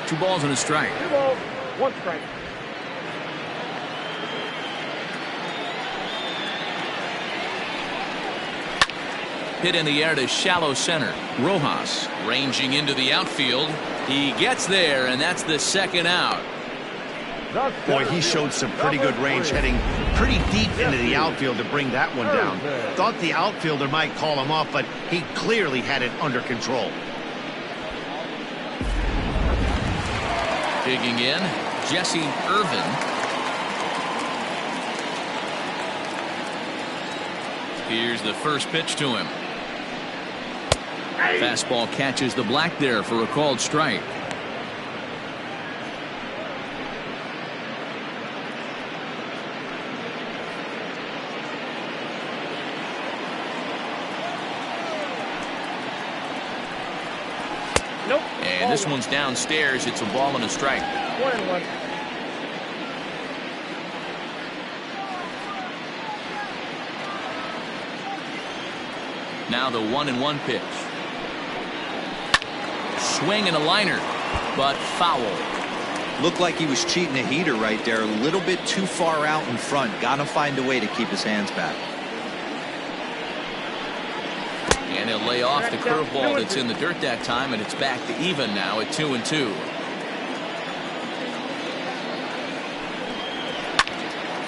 2 balls and a strike. 2 balls, 1 strike. Hit in the air to shallow center. Rojas ranging into the outfield. He gets there, and that's the 2nd out. Boy, he showed some pretty good range heading pretty deep into the outfield to bring that one down. Thought the outfielder might call him off, but he clearly had it under control. Digging in, Jesse Irvin. Here's the first pitch to him. Fastball catches the black there for a called strike. Nope. And this one's downstairs. It's a ball and a strike. 1-1. Now the 1-1 pitch. Swing and a liner, but foul. Looked like he was cheating a heater right there. A little bit too far out in front. Got to find a way to keep his hands back. And he'll lay off the curveball that's in the dirt that time, and it's back to even now at 2-2.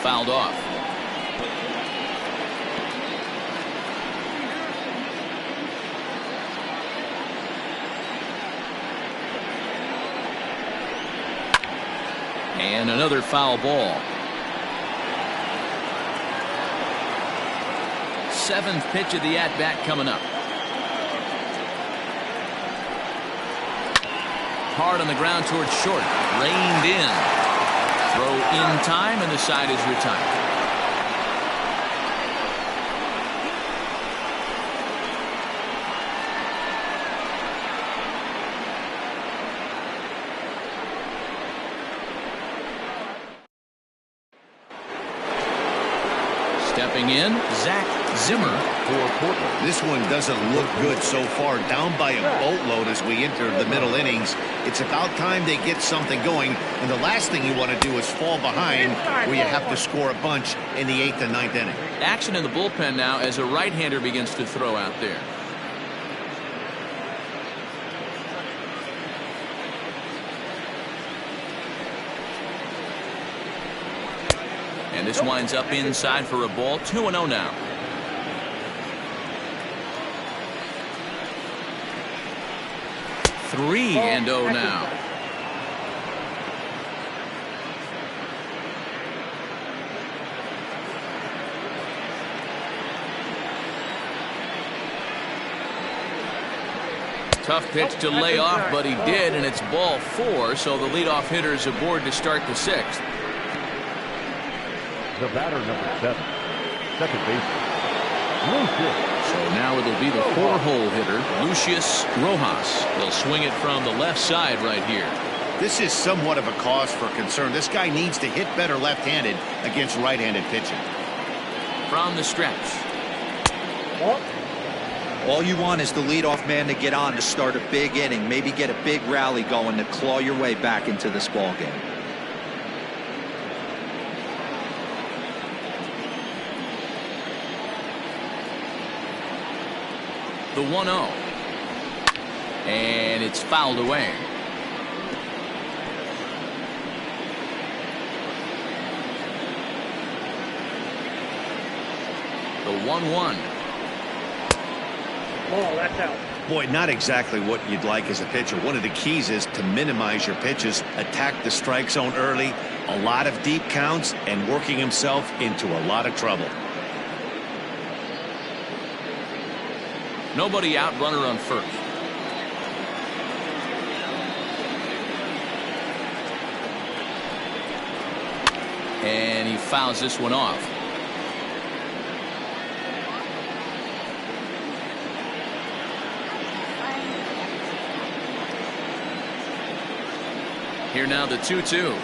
fouled off. And another foul ball. Seventh pitch of the at-bat coming up. Hard on the ground towards short. Reined in. Throw in time, and the side is retired. Stepping in, Zach Zimmer for Portland. This one doesn't look good so far. Down by a boatload as we enter the middle innings. It's about time they get something going. And the last thing you want to do is fall behind where you have to score a bunch in the 8th and 9th inning. Action in the bullpen now as a right-hander begins to throw out there. And this winds up inside for a ball. 2-0 now. Three and 0 now. Tough pitch to lay off, but he did, and it's ball 4, so the leadoff hitter is aboard to start the 6th. The batter, number 7, second baseman, Lucius. So now it'll be the 4-hole hitter, Lucius Rojas. He'll swing it from the left side right here. This is somewhat of a cause for concern. This guy needs to hit better left-handed against right-handed pitching. From the stretch. All you want is the leadoff man to get on to start a big inning, maybe get a big rally going to claw your way back into this ball game. The 1-0. And it's fouled away. The 1-1. Ball, that's out. Boy, not exactly what you'd like as a pitcher. One of the keys is to minimize your pitches, attack the strike zone early, a lot of deep counts, and working himself into a lot of trouble. Nobody out, runner on first. And he fouls this one off. Here now the 2-2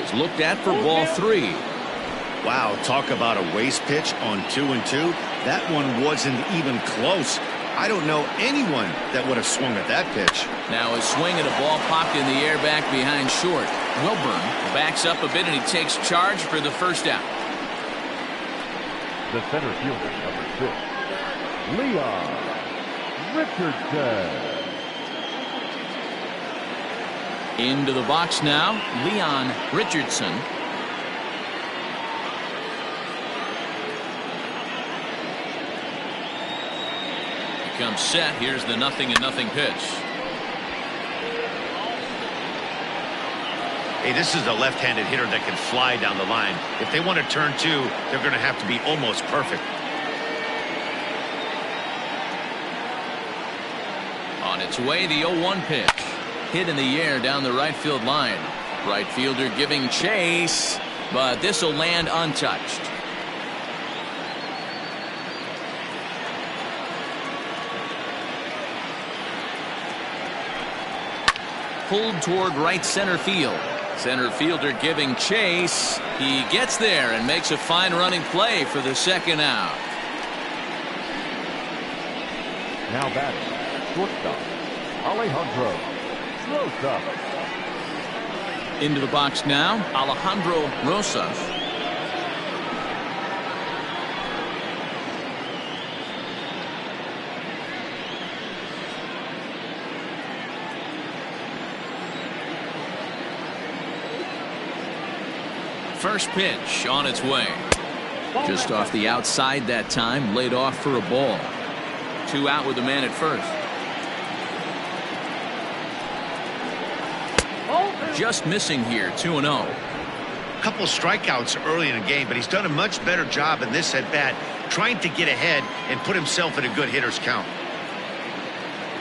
is looked at for ball 3. Wow, talk about a waste pitch on 2-2. That one wasn't even close. I don't know anyone that would have swung at that pitch. Now a swing and a ball popped in the air back behind short. Wilburn backs up a bit and he takes charge for the first out. The center fielder, number 6, Leon Richardson. Into the box now, Leon Richardson. Comes set. Here's the 0-0 pitch. Hey, this is a left-handed hitter that can fly down the line. If they want to turn 2, they're going to have to be almost perfect. On its way, the 0-1 pitch. Hit in the air down the right field line. Right fielder giving chase, but this will land untouched. Pulled toward right center field. Center fielder giving chase. He gets there and makes a fine running play for the second out. Now batting, shortstop, Alejandro Rosas. Into the box now, Alejandro Rosas. First pitch on its way. Just off the outside that time, laid off for a ball. 2 out with the man at first. Just missing here, 2-0. A couple strikeouts early in the game, but he's done a much better job in this at bat, trying to get ahead and put himself in a good hitter's count.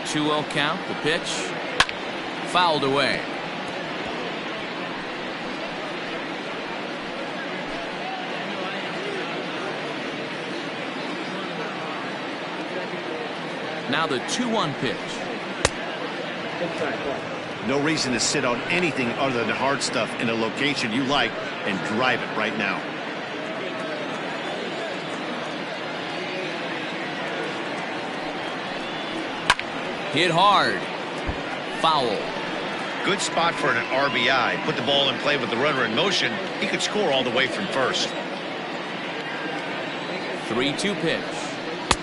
2-0 count. The pitch fouled away. Now the 2-1 pitch. No reason to sit on anything other than the hard stuff in a location you like and drive it right now. Hit hard. Foul. Good spot for an RBI. Put the ball in play with the runner in motion. He could score all the way from first. 3-2 pitch.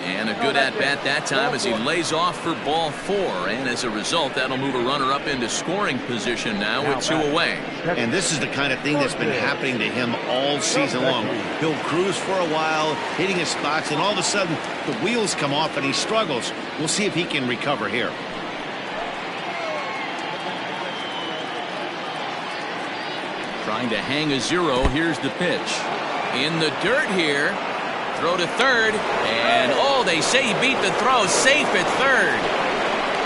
And a good at-bat that time as he lays off for ball 4. And as a result, that'll move a runner up into scoring position now with 2 away. And this is the kind of thing that's been happening to him all season long. He'll cruise for a while, hitting his spots, and all of a sudden the wheels come off and he struggles. We'll see if he can recover here. Trying to hang a 0. Here's the pitch. In the dirt here. Throw to third, and they say he beat the throw, safe at third.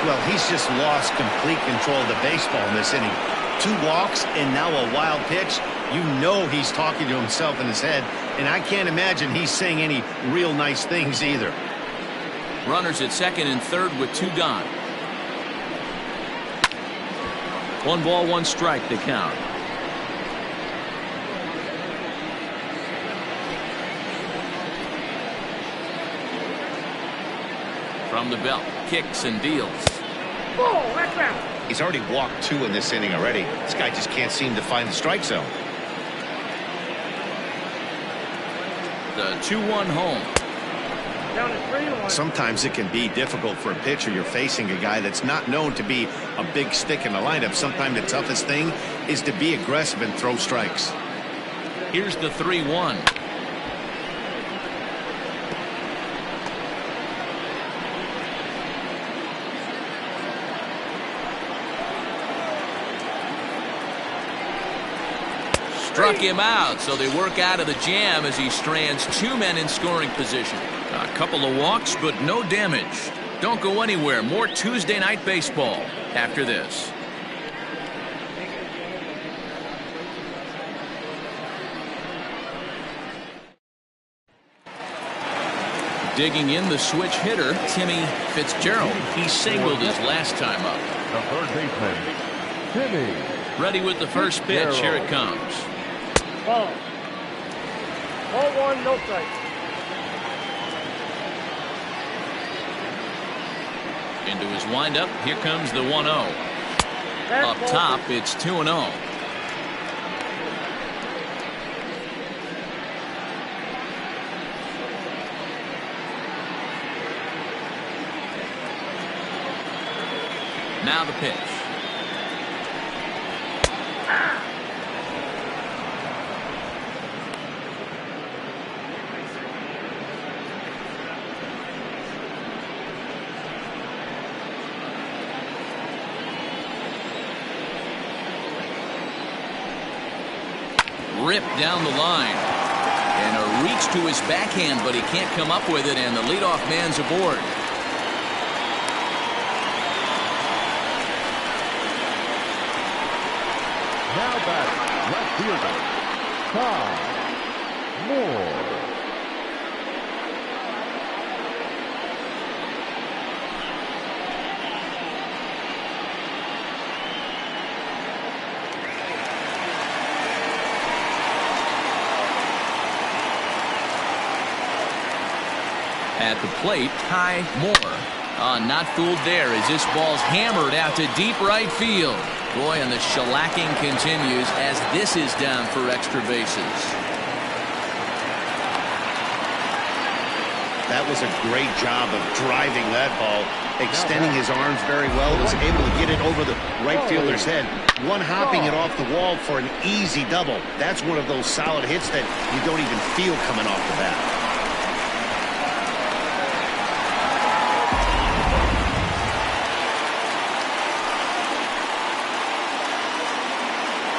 Well, he's just lost complete control of the baseball in this inning. 2 walks and now a wild pitch. You know he's talking to himself in his head, and I can't imagine he's saying any real nice things either. Runners at second and third with 2 gone. 1 ball, 1 strike to count. From the belt, kicks and deals. He's already walked 2 in this inning already. This guy just can't seem to find the strike zone. The 2-1 home. Sometimes it can be difficult for a pitcher. You're facing a guy that's not known to be a big stick in the lineup. Sometimes the toughest thing is to be aggressive and throw strikes. Here's the 3-1. Struck him out, so they work out of the jam as he strands 2 men in scoring position. A couple of walks, but no damage. Don't go anywhere. More Tuesday Night Baseball after this. Digging in, the switch hitter, Timmy Fitzgerald. He singled his last time up. The third baseman, Timmy. Ready with the first pitch. Here it comes. Ball 1, no strike. Into his windup. Here comes the 1-0. Up top, it's 2-0. Now the pitch. Ripped down the line. And a reach to his backhand, but he can't come up with it, and the leadoff man's aboard. Now batting, left fielder, Todd Moore. At the plate, Ty Moore. Not fooled there as this ball's hammered out to deep right field. Boy, and the shellacking continues as this is down for extra bases. That was a great job of driving that ball, extending his arms very well, was able to get it over the right fielder's head, one-hopping it off the wall for an easy double. That's one of those solid hits that you don't even feel coming off the bat.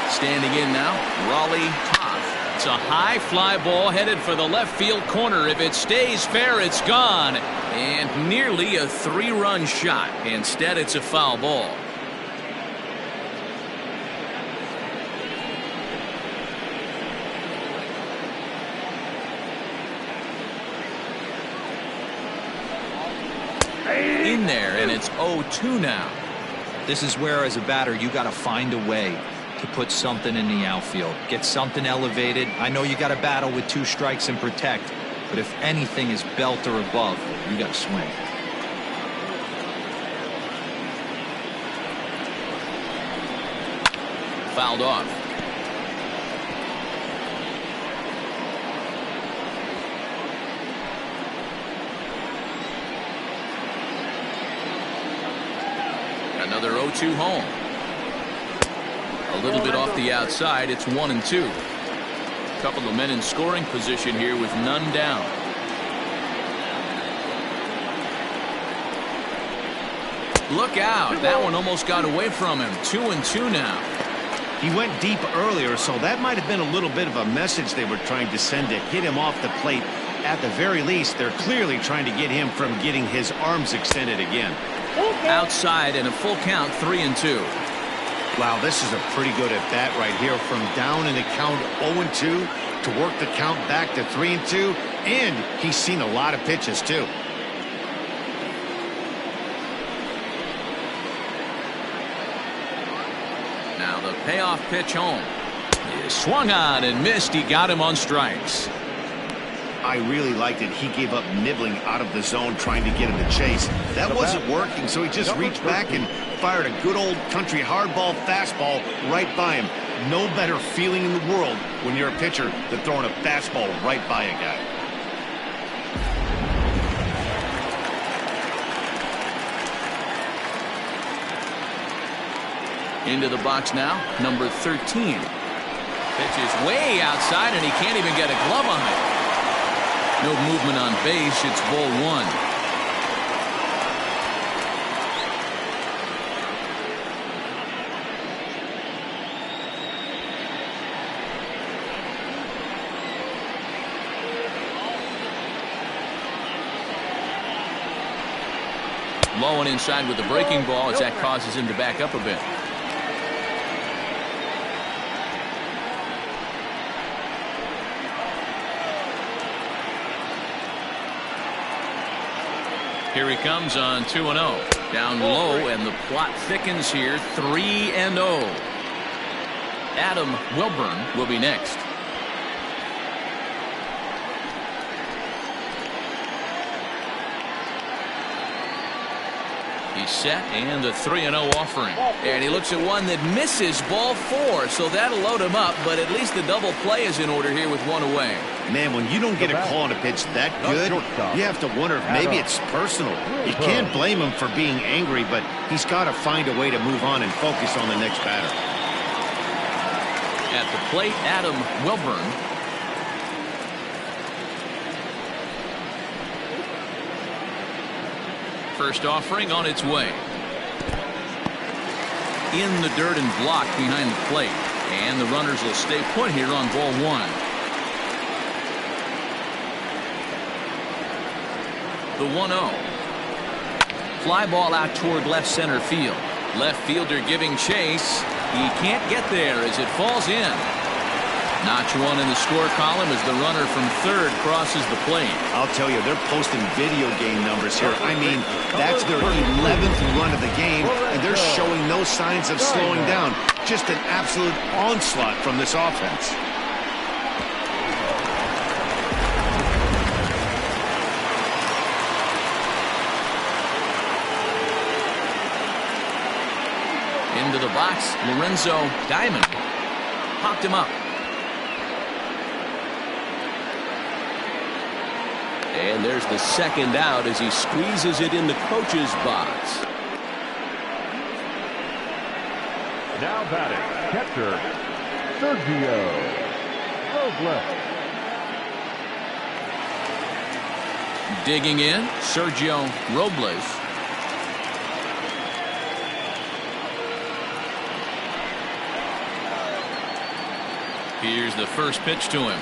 Standing in now, Raleigh Toth. It's a high fly ball headed for the left field corner. If it stays fair, it's gone. And nearly a 3-run shot. Instead, it's a foul ball. In there, and it's 0-2 now. This is where, as a batter, you got to find a way to put something in the outfield. Get something elevated. I know you got to battle with 2 strikes and protect, but if anything is belt or above, you got to swing. Fouled off. Another 0-2 home. A little bit off the outside. It's 1-2. Couple of men in scoring position here with none down. Look out. That one almost got away from him. 2-2 now. He went deep earlier, so that might have been a little bit of a message they were trying to send to hit him off the plate. At the very least, they're clearly trying to get him from getting his arms extended again. Outside and a full count, 3-2. Wow, this is a pretty good at bat right here. From down in the count 0-2 to work the count back to 3-2, and he's seen a lot of pitches too. Now the payoff pitch home. He swung on and missed. He got him on strikes. I really liked it. He gave up nibbling out of the zone trying to get him to chase. That wasn't working, so he just reached back and fired a good old country hardball fastball right by him. No better feeling in the world when you're a pitcher than throwing a fastball right by a guy. Into the box now, number 13. Pitch is way outside, and he can't even get a glove on it. No movement on base. It's ball 1. Low and inside with the breaking ball as that causes him to back up a bit. Here he comes on 2-0. Down low, and the plot thickens here. 3-0. Adam Wilburn will be next. He's set, and the 3-0 offering. And he looks at one that misses, ball 4, so that'll load him up, but at least the double play is in order here with 1 away. Man, when you don't get a call on a pitch that good, you have to wonder if maybe it's personal. You can't blame him for being angry, but he's got to find a way to move on and focus on the next batter. At the plate, Adam Wilburn. First offering on its way. In the dirt and blocked behind the plate. And the runners will stay put here on ball 1. The 1-0. Fly ball out toward left center field. Left fielder giving chase. He can't get there as it falls in. Notch 1 in the score column as the runner from third crosses the plate. I'll tell you, they're posting video game numbers here. I mean, that's their 11th run of the game, and they're showing no signs of slowing down. Just an absolute onslaught from this offense. Into the box, Lorenzo Diamond popped him up. And there's the second out as he squeezes it in the coach's box. Now batting, catcher, Sergio Robles. Digging in, Sergio Robles. Here's the first pitch to him.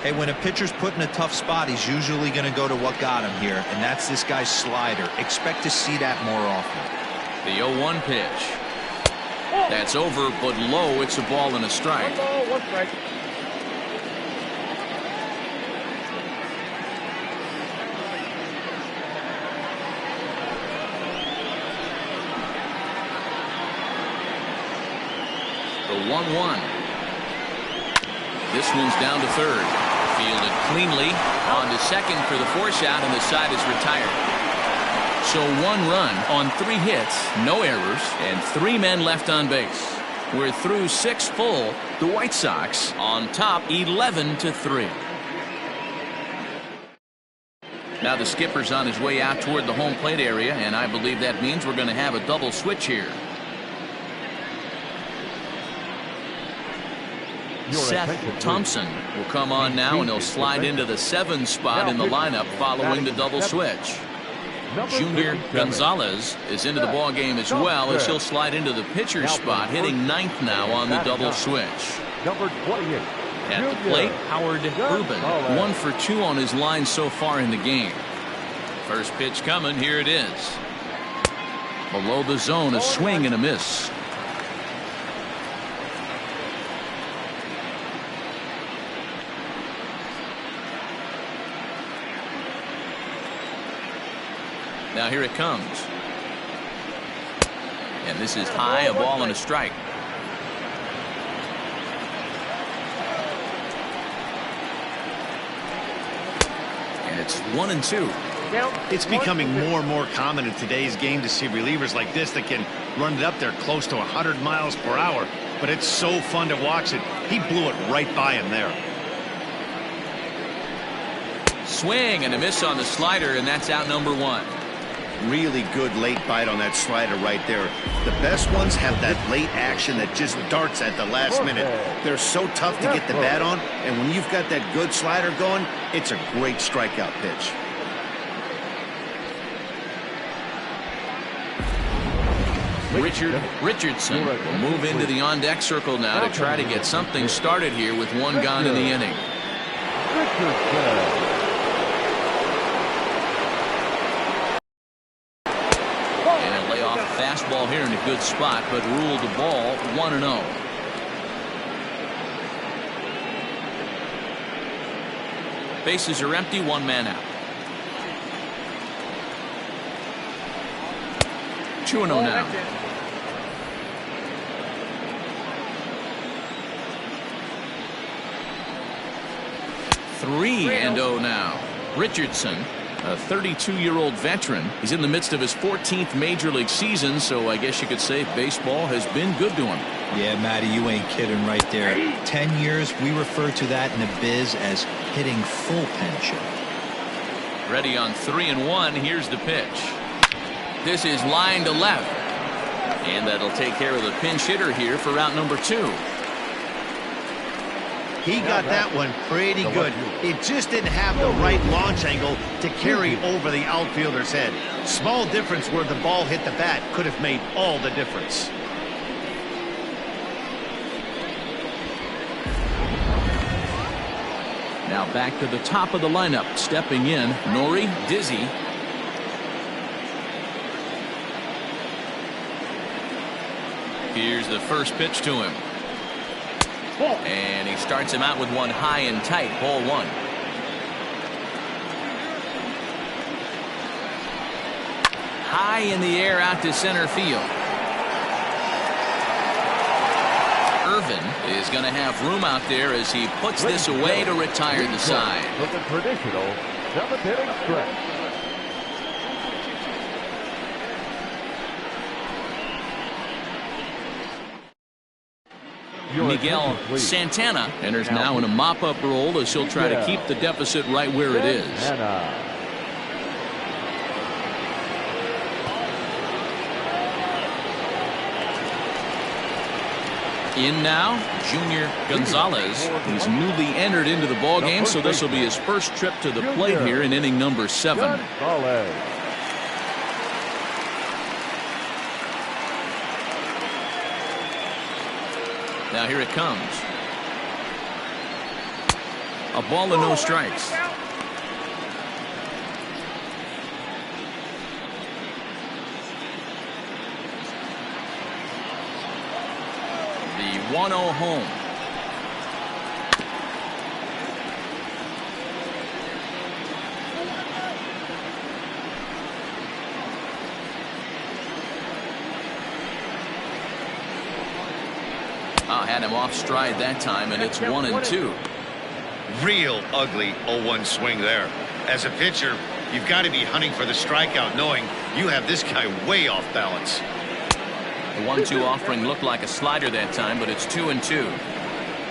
Hey, when a pitcher's put in a tough spot, he's usually going to go to what got him here, and that's this guy's slider. Expect to see that more often. The 0-1 pitch. That's over, but low. It's a ball and a strike. 1 ball, 1 strike. The 1-1. This one's down to third. Fielded cleanly. On to second for the force out, and the side is retired. So 1 run on 3 hits, no errors, and 3 men left on base. We're through 6 full. The White Sox on top 11-3. Now the skipper's on his way out toward the home plate area, and I believe that means we're going to have a double switch here. Seth Thompson will come on now, and he'll slide into the 7 spot in the lineup following the double switch. Junior Gonzalez is into the ball game as well, as he'll slide into the pitcher's spot, hitting 9th now on the double switch. Number 28. At the plate, Howard Urban, 1 for 2 on his line so far in the game. First pitch coming, here it is. Below the zone, a swing and a miss. Now here it comes. And this is high, a ball and a strike. And it's 1-2. It's becoming more and more common in today's game to see relievers like this that can run it up there close to 100 miles per hour. But it's so fun to watch it. He blew it right by him there. Swing and a miss on the slider, and that's out number 1. Really good late bite on that slider right there. The best ones have that late action that just darts at the last minute. They're so tough to get the bat on, and when you've got that good slider going, it's a great strikeout pitch. Richard Richardson will move into the on-deck circle now to try to get something started here with 1 gone in the inning. Fastball here in a good spot, but ruled the ball 1-0. Bases are empty, 1 man out. 2-0 now. 3-0 now. Richardson, a 32-year-old veteran. He's in the midst of his 14th major league season, so I guess you could say baseball has been good to him. Yeah, Matty, you ain't kidding right there. 10 years, we refer to that in the biz as hitting full pension. Ready on 3-1. Here's the pitch. This is line to left. And that'll take care of the pinch hitter here for out number 2. He got that one pretty good. It just didn't have the right launch angle to carry over the outfielder's head. Small difference where the ball hit the bat could have made all the difference. Now back to the top of the lineup. Stepping in, Nori Dizzy. Here's the first pitch to him. And he starts him out with one high and tight, ball 1. High in the air out to center field. Irvin is going to have room out there as he puts this away to retire the side. With the traditional 7th inning stretch. Miguel Santana enters now in a mop-up role as he'll try to keep the deficit right where it is. In now, Junior Gonzalez. He's newly entered into the ballgame, so this will be his first trip to the plate here in inning number 7. Now here it comes. A ball and no strikes. The 1-0 home. Had him off stride that time, and it's 1-2. Real ugly 0-1 swing there. As a pitcher, you've got to be hunting for the strikeout, knowing you have this guy way off balance. The 1-2 offering looked like a slider that time, but it's 2-2.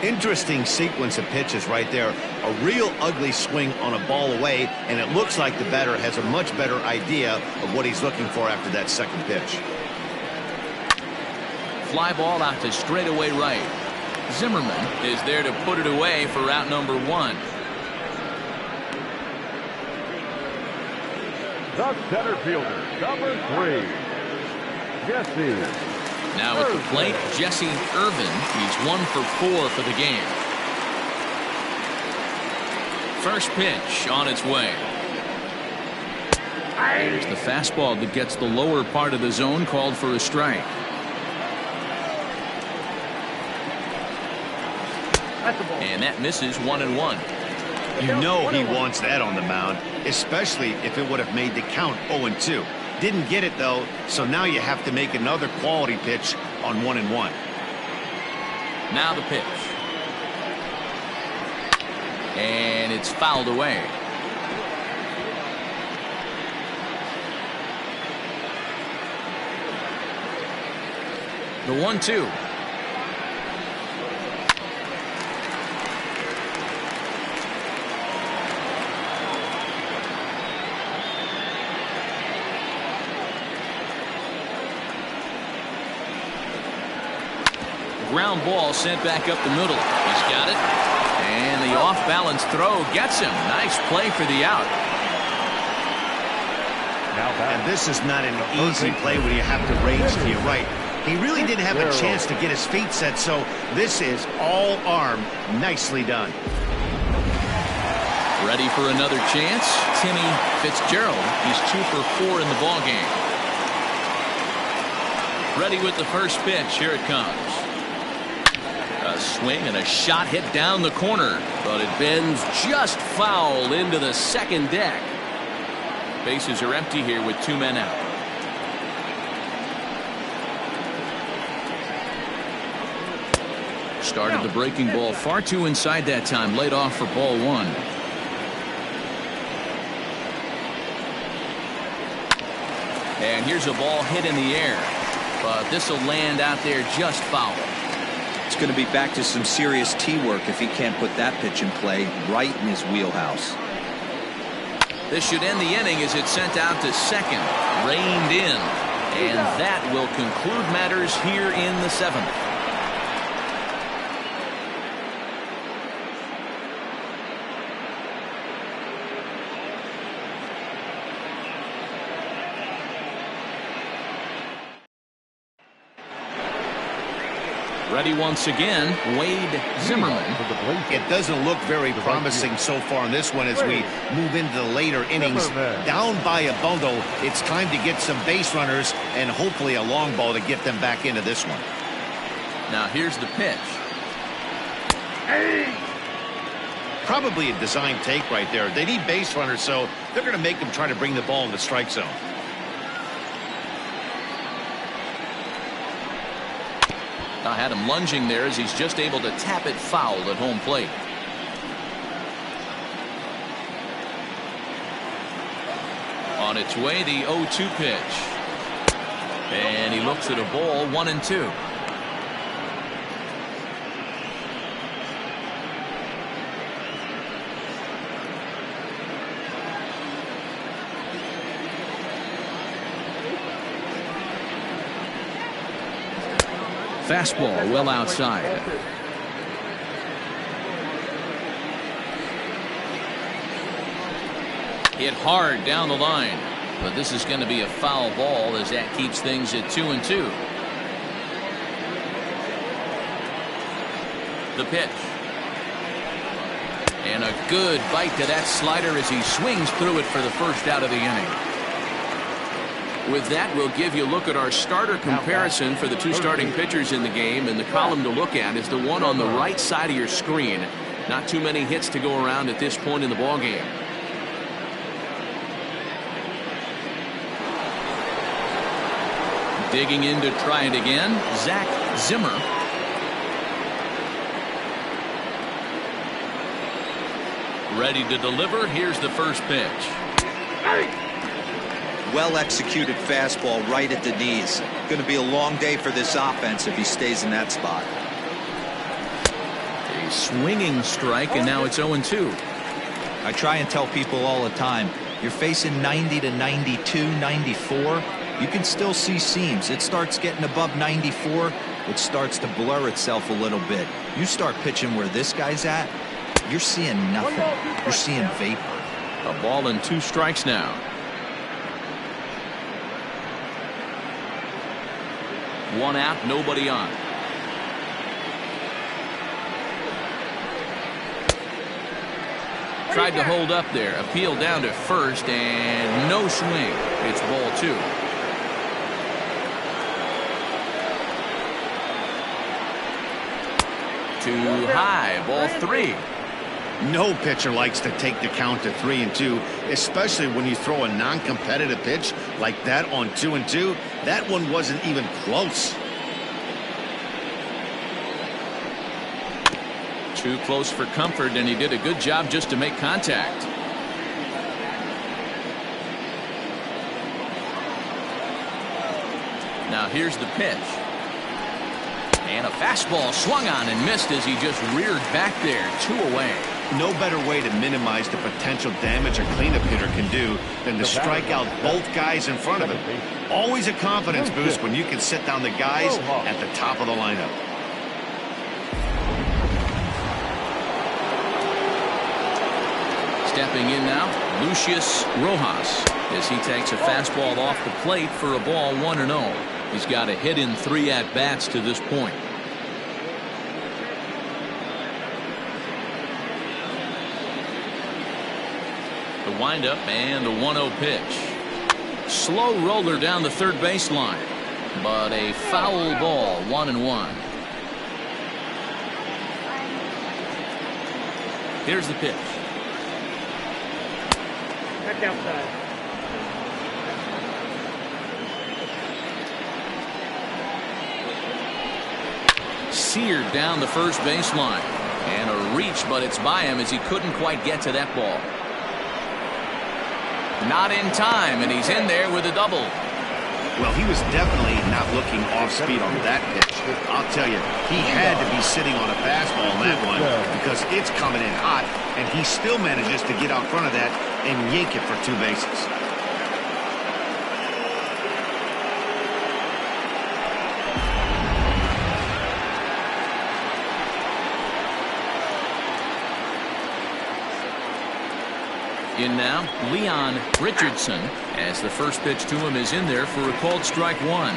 Interesting sequence of pitches right there. A real ugly swing on a ball away, and it looks like the batter has a much better idea of what he's looking for after that second pitch. Fly ball out to straightaway right. Zimmerman is there to put it away for out number 1. The center fielder, number 3, Jesse. Now at the plate, Jesse Irvin. He's 1 for 4 for the game. First pitch on its way. There's the fastball that gets the lower part of the zone, called for a strike. And that misses 1-1. You know he wants that on the mound, especially if it would have made the count 0-2. Didn't get it, though, so now you have to make another quality pitch on 1-1. Now the pitch. And it's fouled away. The 1-2. Ground ball sent back up the middle. He's got it. And the off-balance throw gets him. Nice play for the out. And this is not an easy play when you have to range to your right. He really didn't have a chance to get his feet set, so this is all arm. Nicely done. Ready for another chance? Timmy Fitzgerald. He's 2 for 4 in the ballgame. Ready with the first pitch. Here it comes. A swing and a shot hit down the corner, but it bends just foul into the second deck. Bases are empty here with 2 men out. Started the breaking ball far too inside that time. Laid off for ball 1. And here's a ball hit in the air, but this will land out there just foul. It's going to be back to some serious tee work if he can't put that pitch in play right in his wheelhouse. This should end the inning as it's sent out to second. Reined in. And that will conclude matters here in the 7th. Ready once again, Wade Zimmerman. It doesn't look very promising so far in this one as we move into the later innings. Down by a bundle, it's time to get some base runners and hopefully a long ball to get them back into this one. Now here's the pitch. Probably a design take right there. They need base runners, so they're going to make them try to bring the ball in the strike zone. I had him lunging there as he's just able to tap it foul at home plate. On its way, the 0-2 pitch. And he looks at a ball, 1-2. Fastball well outside. Hit hard down the line, but this is going to be a foul ball as that keeps things at 2-2. The pitch. And a good bite to that slider as he swings through it for the first out of the inning. With that, we'll give you a look at our starter comparison for the two starting pitchers in the game, and the column to look at is the one on the right side of your screen. Not too many hits to go around at this point in the ballgame. Digging in to try it again, Zach Zimmer. Ready to deliver. Here's the first pitch. Well executed fastball right at the knees. Going to be a long day for this offense if he stays in that spot. A swinging strike, and now it's 0-2. I try and tell people all the time, you're facing 90 to 92, 94. You can still see seams. It starts getting above 94. It starts to blur itself a little bit. You start pitching where this guy's at, you're seeing nothing. You're seeing vapor. A ball and 2 strikes now. One out, nobody on. Tried to hold up there. Appeal down to first, and no swing. It's ball 2. Too high, ball 3. No pitcher likes to take the count to 3-2, especially when you throw a non-competitive pitch like that on 2-2. That one wasn't even close. Too close for comfort, and he did a good job just to make contact. Now here's the pitch. And a fastball swung on and missed as he just reared back there. 2 away. No better way to minimize the potential damage a cleanup hitter can do than to strike out both guys in front of him. Always a confidence boost when you can sit down the guys at the top of the lineup. Stepping in now, Lucius Rojas, as he takes a fastball off the plate for a ball 1-0. He's got a hit in 3 at-bats to this point. The windup and the 1-0 pitch. Slow roller down the third baseline, but a foul ball, 1-1. Here's the pitch. Back outside. Seared down the first baseline, and a reach, but it's by him as he couldn't quite get to that ball. Not in time, and he's in there with a double. Well, he was definitely not looking off speed on that pitch. I'll tell you, he had to be sitting on a fastball on that one because it's coming in hot, and he still manages to get out front of that and yank it for 2 bases. In now, Leon Richardson, as the first pitch to him is in there for a called strike 1.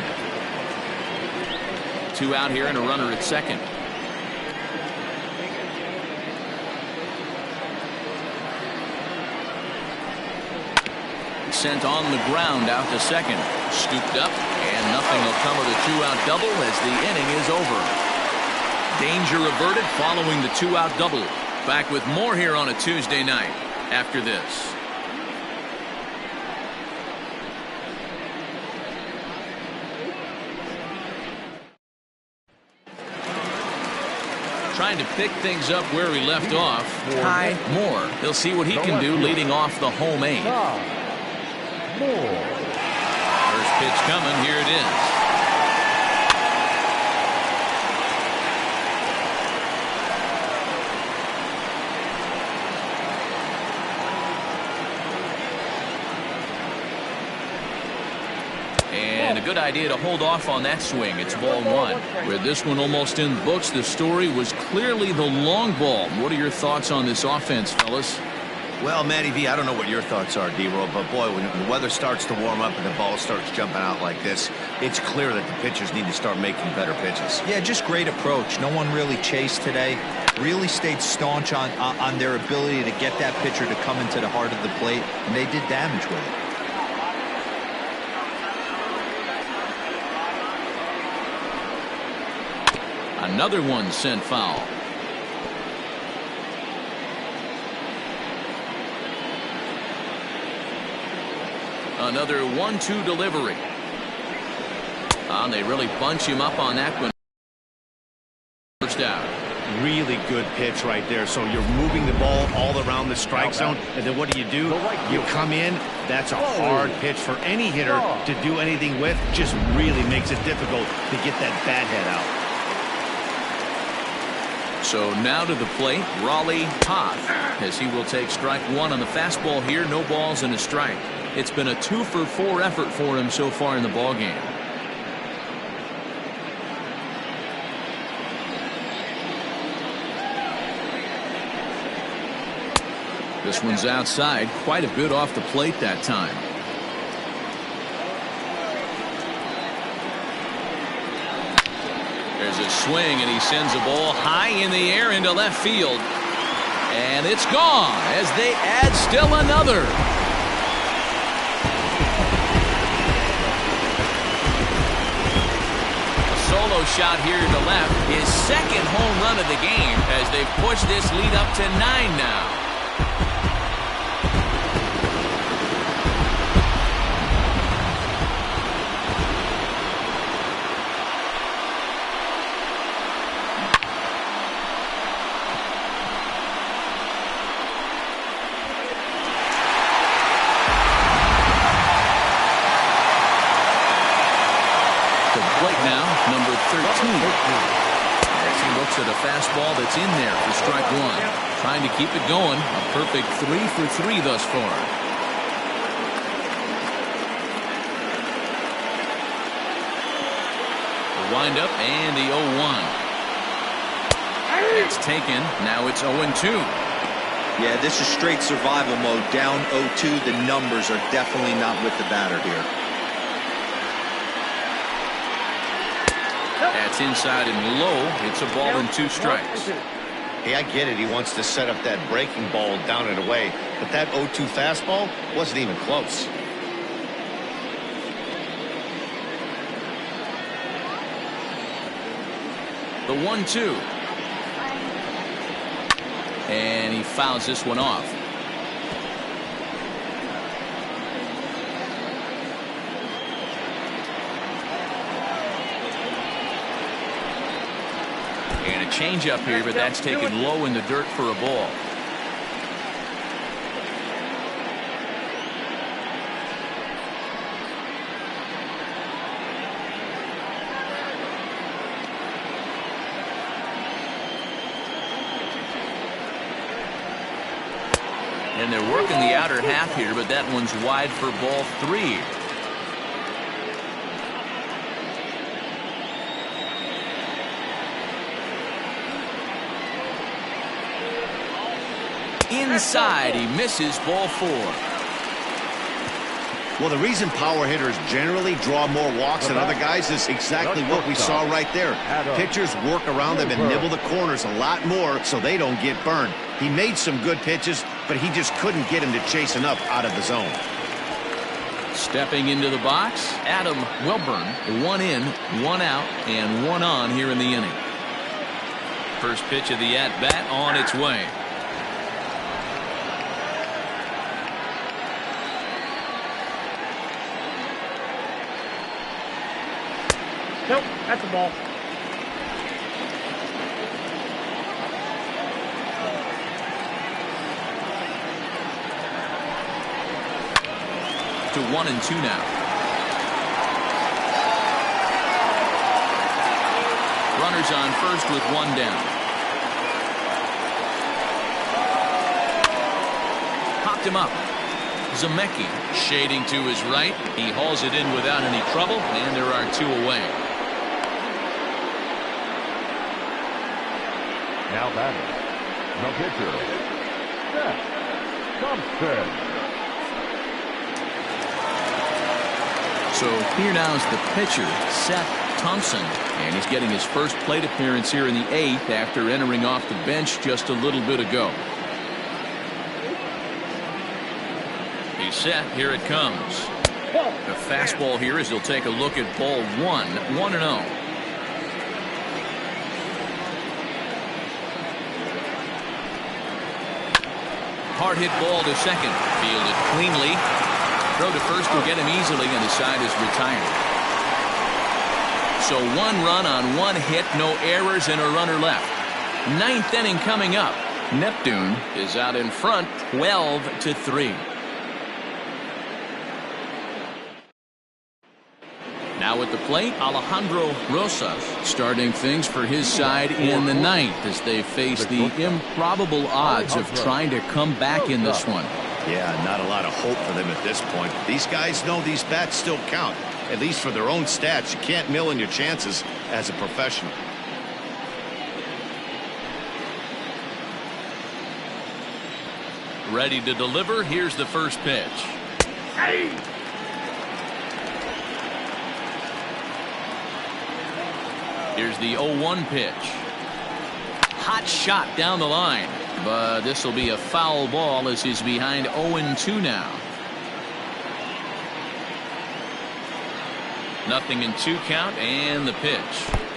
2 out here and a runner at second. Sent on the ground out to second. Scooped up, and nothing will come of the 2-out double as the inning is over. Danger averted following the 2-out double. Back with more here on a Tuesday night after this. Trying to pick things up where he left off. Ty Moore. He'll see what he can do leading off the home 8. First pitch coming. Here it is. And a good idea to hold off on that swing. It's ball one. With this one almost in the books, the story was clearly the long ball. What are your thoughts on this offense, fellas? Well, Matty V, I don't know what your thoughts are, D-Roll, but boy, when the weather starts to warm up and the ball starts jumping out like this, it's clear that the pitchers need to start making better pitches. Yeah, just great approach. No one really chased today. Really stayed staunch on their ability to get that pitcher to come into the heart of the plate, and they did damage with it. Another one sent foul. Another 1-2 delivery. And they really bunch him up on that one. First out. Really good pitch right there. So you're moving the ball all around the strike zone, and then what do? You come in. That's a hard pitch for any hitter to do anything with. Just really makes it difficult to get that bat head out. So now to the plate, Raleigh Todd, as he will take strike one on the fastball here. No balls and a strike. It's been a 2-for-4 effort for him so far in the ballgame. This one's outside, quite a bit off the plate that time. There's a swing, and he sends a ball high in the air into left field. And it's gone as they add still another. Solo shot here to left, his second home run of the game as they've pushed this lead up to 9 now. As he looks at a fastball that's in there for strike one. Trying to keep it going. A perfect 3 for 3 thus far. The windup and the 0-1. It's taken. Now it's 0-2. Yeah, this is straight survival mode. Down 0-2. The numbers are definitely not with the batter here. That's inside and low. It's a ball and 2 strikes. Hey, I get it. He wants to set up that breaking ball down and away, but that 0-2 fastball wasn't even close. The 1-2. And he fouls this one off. And a changeup here, but that's taken low in the dirt for a ball. And they're working the outer half here, but that one's wide for ball 3. Inside, he misses ball 4. Well, the reason power hitters generally draw more walks than other guys is exactly what we saw right there. Pitchers work around them and nibble the corners a lot more so they don't get burned. He made some good pitches, but he just couldn't get him to chase enough out of the zone. Stepping into the box, Adam Wilburn. 1 in, 1 out, and 1 on here in the inning. First pitch of the at-bat on its way. Nope, that's a ball. To 1-2 now. Runners on first with 1 down. Popped him up. Zemecki shading to his right. He hauls it in without any trouble, and there are 2 away. Now batting, the pitcher, Seth Thompson. So here now is the pitcher, Seth Thompson, and he's getting his first plate appearance here in the 8th after entering off the bench just a little bit ago. He's set. Here it comes. The fastball here as he'll take a look at ball 1, 1-0. Hard hit ball to second. Fielded cleanly. Throw to first will get him easily, and the side is retired. So 1 run on 1 hit, no errors, and a runner left. 9th inning coming up. Neptune is out in front, 12-3. Now at the plate, Alejandro Rosas starting things for his side in the 9th as they face the improbable odds of trying to come back in this one. Yeah, not a lot of hope for them at this point. These guys know these bats still count, at least for their own stats. You can't mill in your chances as a professional. Ready to deliver. Here's the first pitch. Hey! Here's the 0-1 pitch. Hot shot down the line, but this will be a foul ball as he's behind 0-2 now. 0-2 count, and the pitch.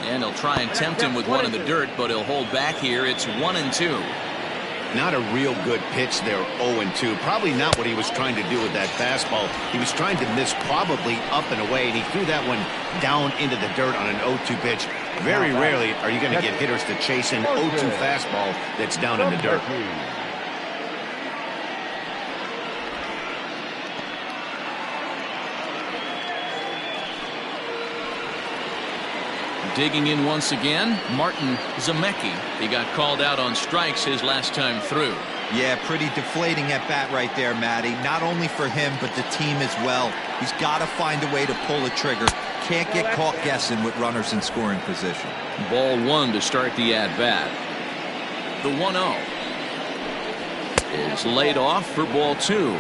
And he'll try and tempt him with one in the dirt, but he'll hold back here. It's 1-2. Not a real good pitch there, 0-2. Probably not what he was trying to do with that fastball. He was trying to miss probably up and away, and he threw that one down into the dirt on an 0-2 pitch. Very rarely are you going to get hitters to chase an 0-2 fastball that's down in the dirt. Digging in once again, Martin Zemecki. He got called out on strikes his last time through. Yeah, pretty deflating at bat right there, Matty. Not only for him, but the team as well. He's got to find a way to pull a trigger. Can't get caught guessing with runners in scoring position. Ball 1 to start the at-bat. The 1-0 is laid off for ball 2.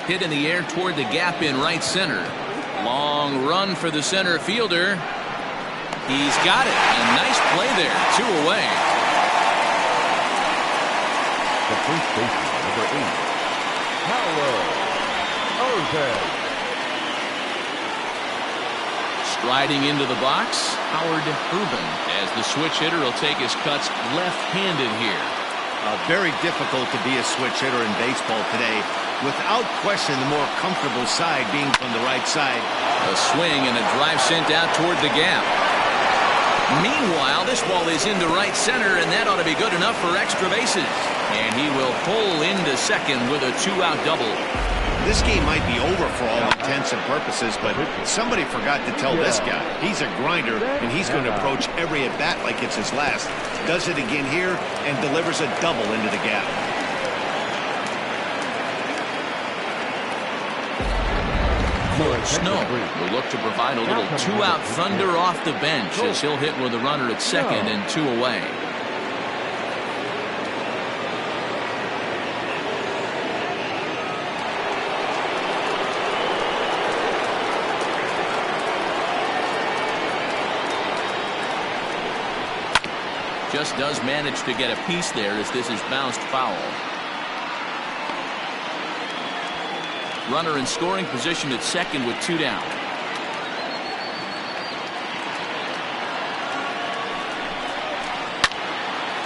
Hit in the air toward the gap in right center. Long run for the center fielder. He's got it. A nice play there. 2 away. The first baseman, number 8, Howard Ozan. Striding into the box, Howard Urban, as the switch hitter will take his cuts left-handed here. Very difficult to be a switch hitter in baseball today. Without question, the more comfortable side being from the right side. A swing and a drive sent out toward the gap. Meanwhile, this ball is into right center, and that ought to be good enough for extra bases. And he will pull into second with a 2-out double. This game might be over for all intents and purposes, but somebody forgot to tell this guy. He's a grinder, and he's going to approach every at-bat like it's his last. Does it again here and delivers a double into the gap. Snow will look to provide a little 2-out thunder off the bench as he'll hit with a runner at second and 2 away. Just does manage to get a piece there as this is bounced foul. Runner in scoring position at second with 2 down.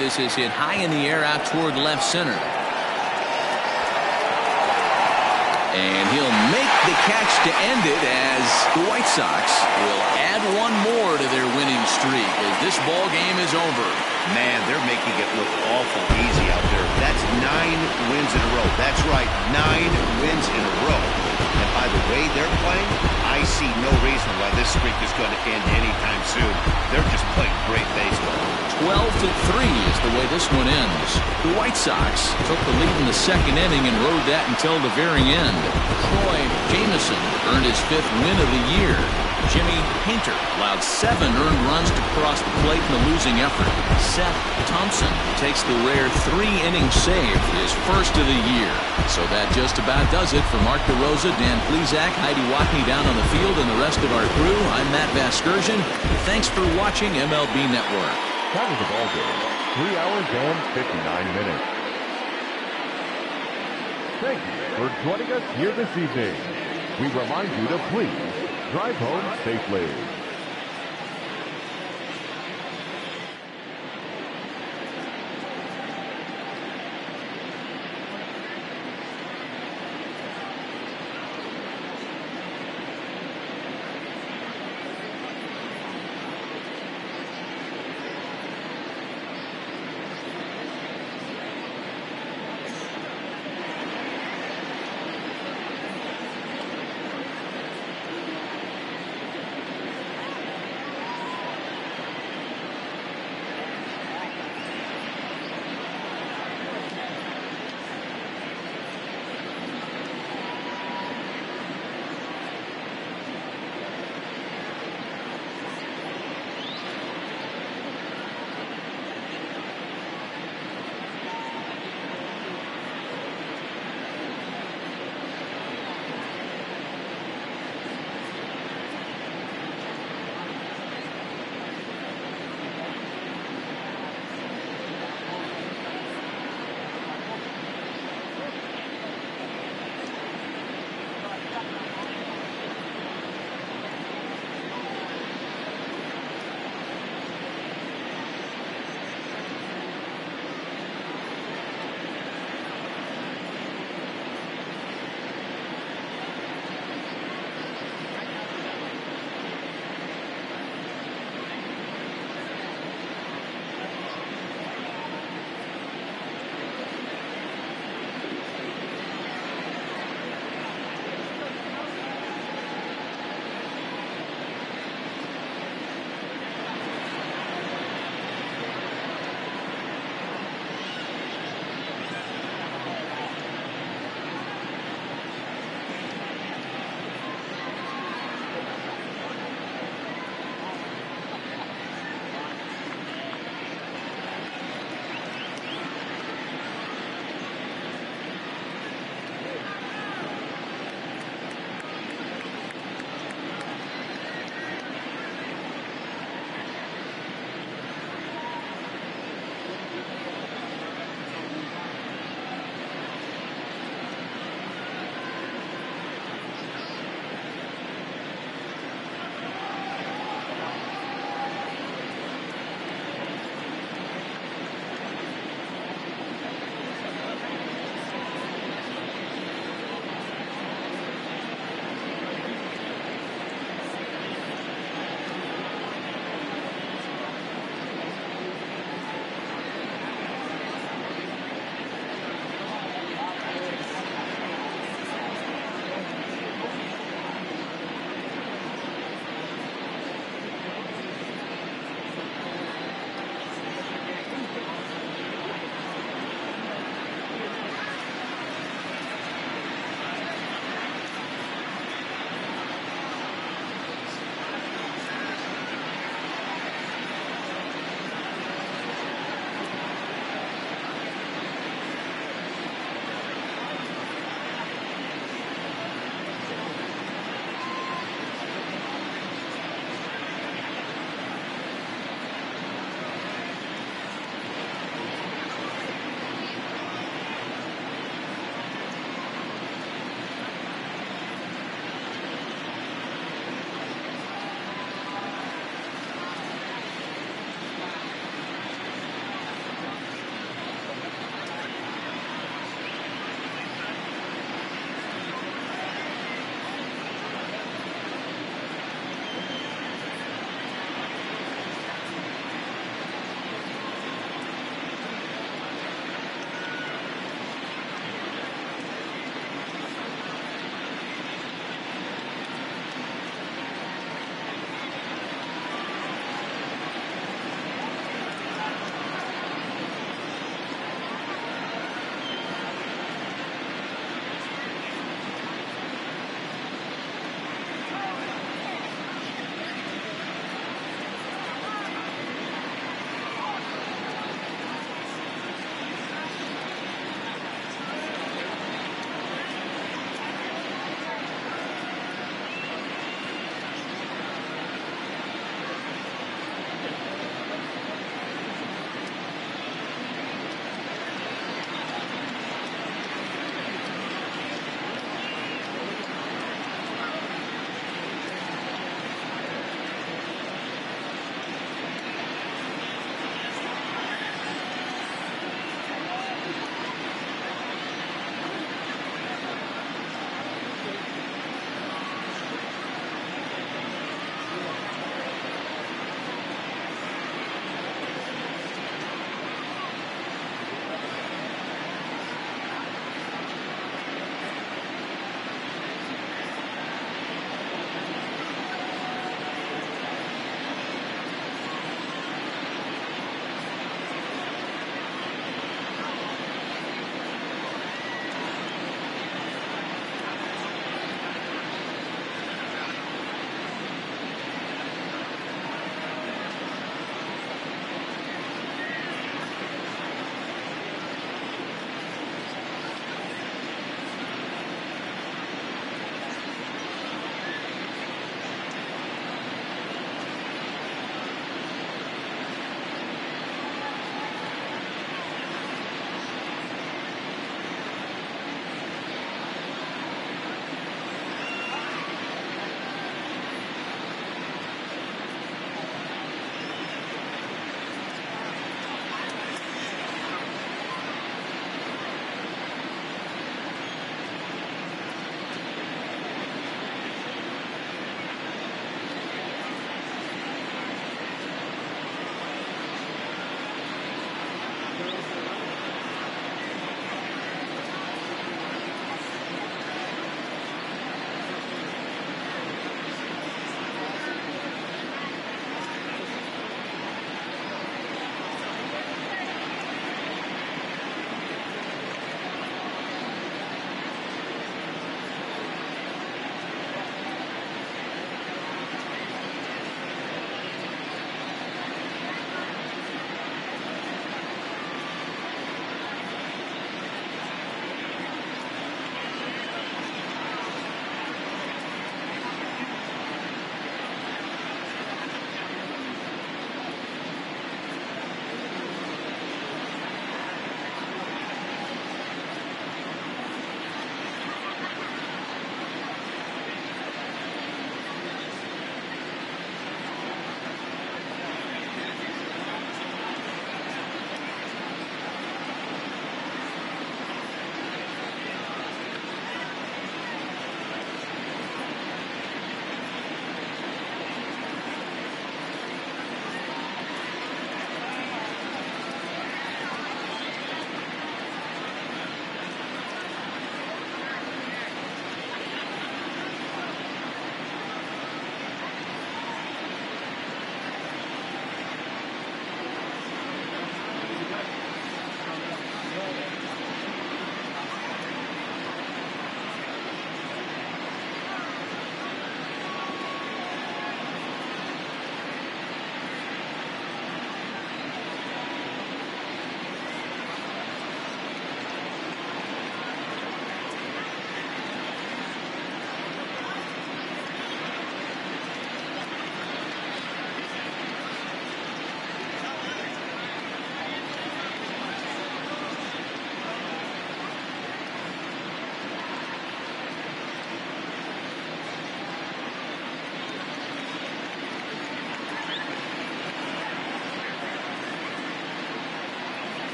This is hit high in the air out toward left center. And he'll make the catch to end it as the White Sox will add one more to their winning streak as this ball game is over. Man, they're making it look awful easy out there. That's 9 wins in a row. That's right, 9 wins in a row. And by the way they're playing, I see no reason why this streak is going to end anytime soon. They're just playing great baseball. 12-3 is the way this one ends. The White Sox took the lead in the second inning and rode that until the very end. Troy Jamison earned his 5th win of the year. Jimmy Painter allowed 7 earned runs to cross the plate in the losing effort. Seth Thompson takes the rare 3-inning save, his first of the year. So that just about does it for Mark DeRosa, Dan Plesac, Heidi Watney down on the field, and the rest of our crew. I'm Matt Vasgersian. Thanks for watching MLB Network. That was a ball game. 3 hours and 59 minutes. Thank you for joining us here this evening. We remind you to please drive home safely.